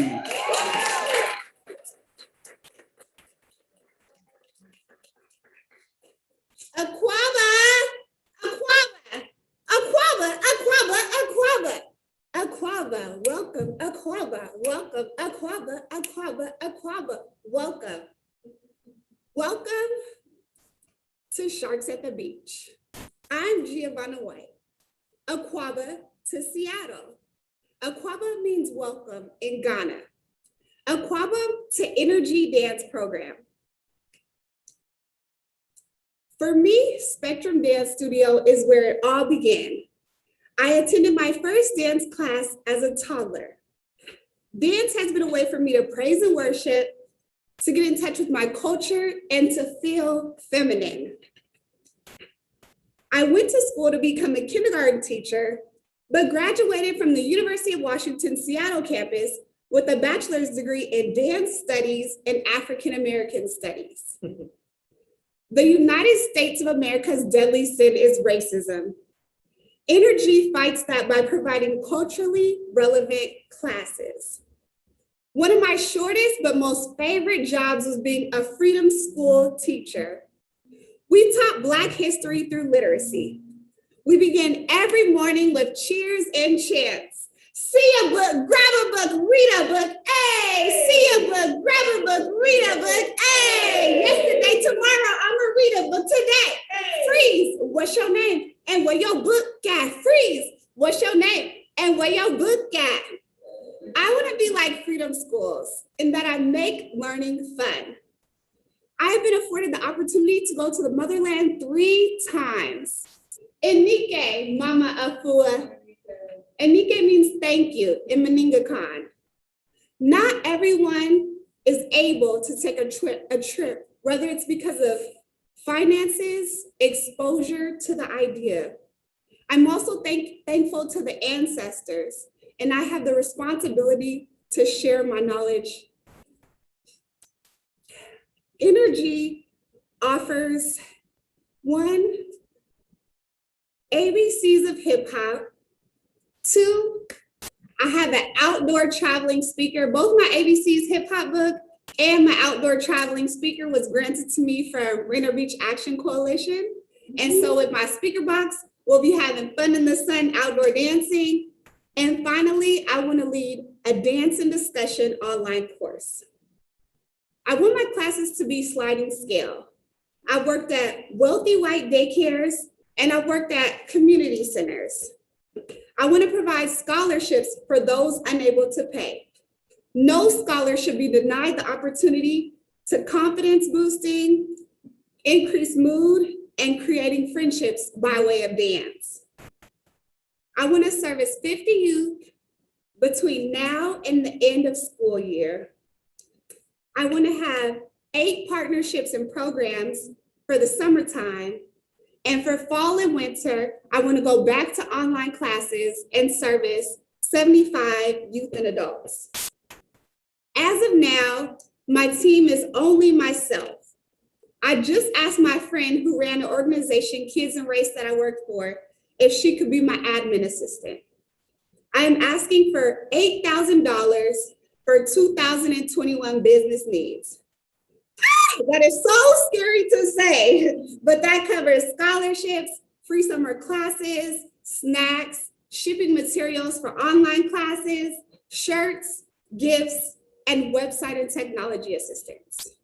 Welcome. Welcome to Sharks at the Beach. I'm Giovanna White. Aquaba to Seattle. Aquaba means welcome in Ghana. Aquaba to Energy Dance Program. For me, Spectrum Dance Studio is where it all began. I attended my first dance class as a toddler. Dance has been a way for me to praise and worship, to get in touch with my culture, and to feel feminine. I went to school to become a kindergarten teacher, but graduated from the University of Washington Seattle campus with a bachelor's degree in dance studies and African American studies. The United States of America's deadly sin is racism. Energy fights that by providing culturally relevant classes. One of my shortest but most favorite jobs was being a Freedom School teacher. We taught Black history through literacy. We began every morning with cheers and chants. See a book, grab a book, read a book, hey! See a book, grab a book, read a book, hey! Yesterday, tomorrow, I'ma read a book today. Freeze, what's your name? And where your book at? Freeze, what's your name? And where your book at? I want to be like Freedom Schools in that I make learning fun. I have been afforded the opportunity to go to the motherland 3 times. Enike, Mama Afua. Enike means thank you in Meningakan. Not everyone is able to take a trip, whether it's because of finances, exposure to the idea. I'm also thankful to the ancestors, and I have the responsibility to share my knowledge. Energy offers 1, ABCs of hip hop. 2, I have an outdoor traveling speaker. Both my ABCs hip hop book and my outdoor traveling speaker was granted to me from Rainier Beach Action Coalition. And so with my speaker box We'll be having fun in the sun, outdoor dancing. And finally, I want to lead a dance and discussion online course. I want my classes to be sliding scale. I worked at wealthy white daycares and I worked at community centers. I want to provide scholarships for those unable to pay. No scholar should be denied the opportunity to confidence boosting, increase mood, and creating friendships by way of dance. I want to service 50 youth between now and the end of school year. I want to have 8 partnerships and programs for the summertime. And for fall and winter, I want to go back to online classes and service 75 youth and adults. As of now, my team is only myself. I just asked my friend who ran the organization Kids and Race that I worked for if she could be my admin assistant. I am asking for $8,000 for 2021 business needs. That is so scary to say, but that covers scholarships, free summer classes, snacks, shipping materials for online classes, shirts, gifts, and website and technology assistance.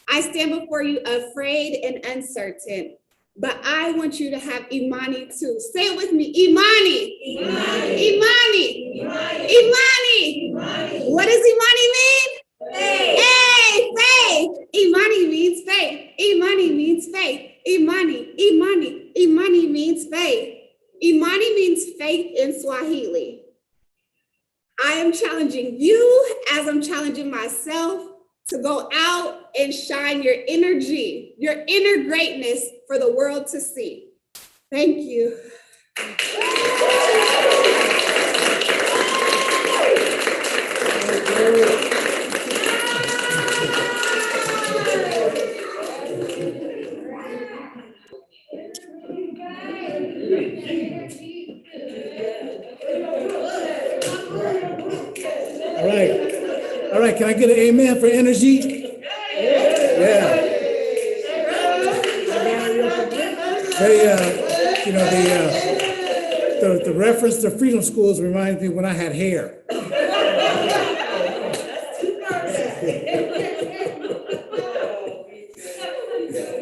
I stand before you afraid and uncertain, but I want you to have Imani too. Say it with me, Imani. Imani. Imani. Imani. Imani. Imani. What does Imani mean? Faith. Hey, faith. Imani means faith. Imani means faith. Imani. Imani. Imani means faith. Imani means faith in Swahili. I am challenging you as I'm challenging myself to go out and shine your energy, your inner greatness for the world to see. Thank you. All right, can I get an amen for energy? Yeah. The reference to Freedom Schools reminds me when I had hair.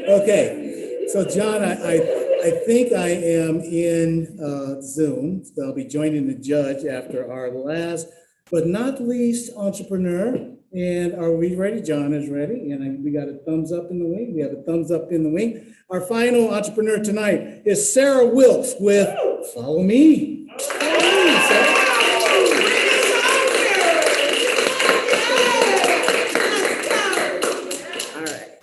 Okay, so John, I think I am in Zoom. So I'll be joining the judge after our last, but not least, entrepreneur. And are we ready? John is ready. And we got a thumbs up in the wing. We have a thumbs up in the wing. Our final entrepreneur tonight is Sarah Wilkes with Follow Me. All right.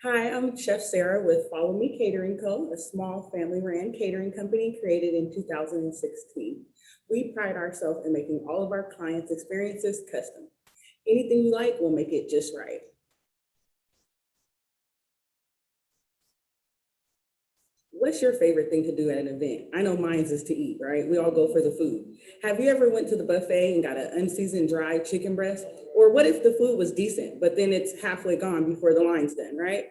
Hi, I'm Chef Sarah with Follow Me Catering Co., a small family-ran catering company created in 2016. We pride ourselves in making all of our clients' experiences custom. Anything you like, we'll make it just right. What's your favorite thing to do at an event? I know mine's is to eat, right? We all go for the food. Have you ever went to the buffet and got an unseasoned dry chicken breast? Or what if the food was decent, but then it's halfway gone before the line's done, right?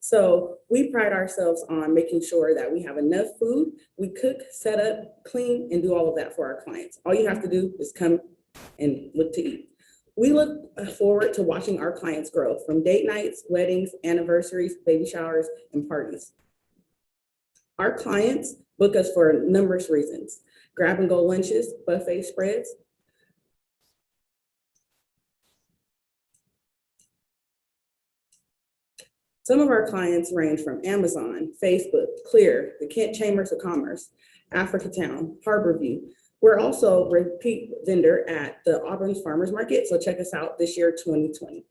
So we pride ourselves on making sure that we have enough food, we cook, set up, clean, and do all of that for our clients. All you have to do is come and look to eat. We look forward to watching our clients grow from date nights, weddings, anniversaries, baby showers, and parties. Our clients book us for numerous reasons: grab and go lunches, buffet spreads. Some of our clients range from Amazon, Facebook, Clear, the Kent Chambers of Commerce, Africatown, Harborview. We're also a repeat vendor at the Auburn Farmers Market, so check us out this year, 2020.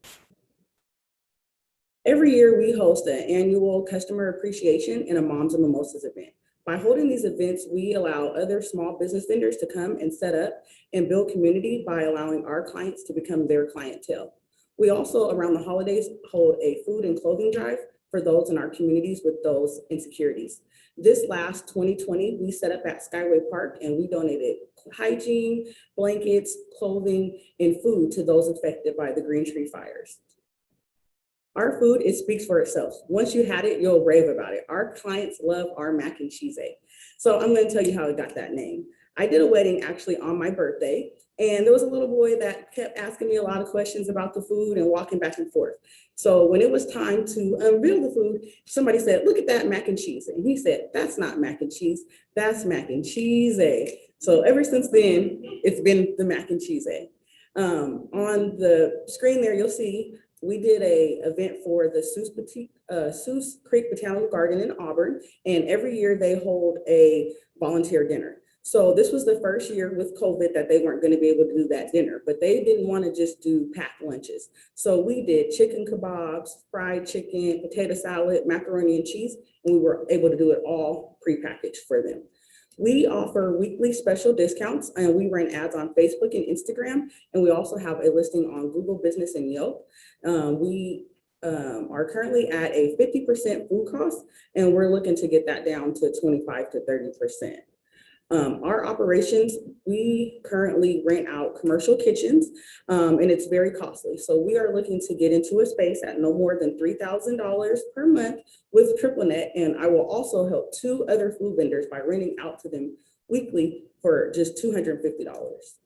Every year we host an annual customer appreciation and a Moms and Mimosas event. By holding these events, we allow other small business vendors to come and set up and build community by allowing our clients to become their clientele. We also, around the holidays, hold a food and clothing drive for those in our communities with those insecurities. This last 2020, we set up at Skyway Park and we donated hygiene, blankets, clothing, and food to those affected by the Green Tree fires. Our food, it speaks for itself. Once you had it, you'll rave about it. Our clients love our mac and cheese egg. So I'm going to tell you how it got that name. I did a wedding actually on my birthday, and there was a little boy that kept asking me a lot of questions about the food and walking back and forth. So when it was time to unveil the food, somebody said, look at that mac and cheese. And he said, that's not mac and cheese, that's mac and cheese egg. So ever since then, it's been the mac and cheese egg. On the screen there, you'll see we did a event for the Seuss Creek Botanical Garden in Auburn, and every year they hold a volunteer dinner. So this was the first year with COVID that they weren't going to be able to do that dinner, but they didn't want to just do packed lunches. So we did chicken kebabs, fried chicken, potato salad, macaroni and cheese, and we were able to do it all prepackaged for them. We offer weekly special discounts, and we run ads on Facebook and Instagram, and we also have a listing on Google Business and Yelp. We are currently at a 50% food cost, and we're looking to get that down to 25 to 30%. Our operations, we currently rent out commercial kitchens, and it's very costly. So we are looking to get into a space at no more than $3,000 per month with TripleNet, and I will also help 2 other food vendors by renting out to them weekly for just $250.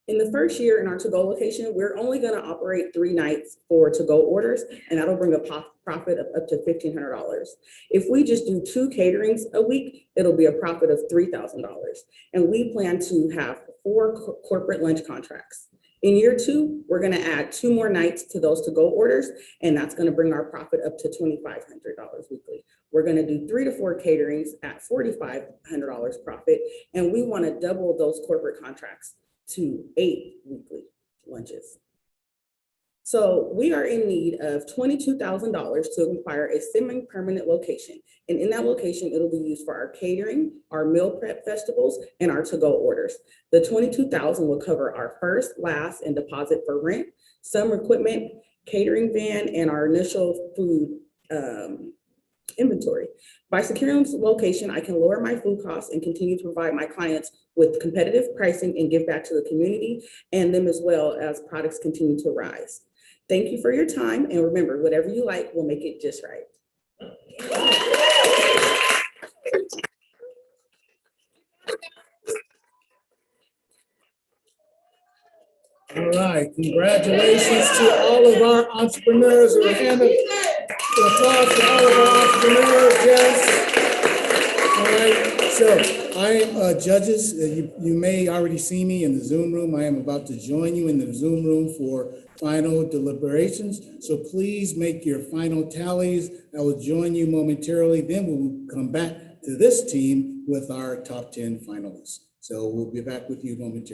In the first year in our to-go location, we're only going to operate 3 nights for to-go orders, and that'll bring a profit of up to $1,500. If we just do 2 caterings a week, it'll be a profit of $3,000. And we plan to have 4 corporate lunch contracts. In year 2, we're going to add 2 more nights to those to-go orders, and that's going to bring our profit up to $2,500 weekly. We're going to do 3 to 4 caterings at $4,500 profit, and we want to double those corporate contracts to 8 weekly lunches. So we are in need of $22,000 to acquire a semi-permanent location. And in that location, it'll be used for our catering, our meal prep festivals, and our to-go orders. The $22,000 will cover our first, last, and deposit for rent, some equipment, catering van, and our initial food inventory. By securing this location, I can lower my food costs and continue to provide my clients with competitive pricing and give back to the community and them as well as products continue to rise. Thank you for your time, and remember, whatever you like, we'll make it just right. All right, congratulations to all of our entrepreneurs. A hand of applause to all of our entrepreneurs, yes. All right, so I am judges. You may already see me in the Zoom room. I am about to join you in the Zoom room for final deliberations. So please make your final tallies. I will join you momentarily. Then we'll come back to this team with our top 10 finalists. So we'll be back with you momentarily.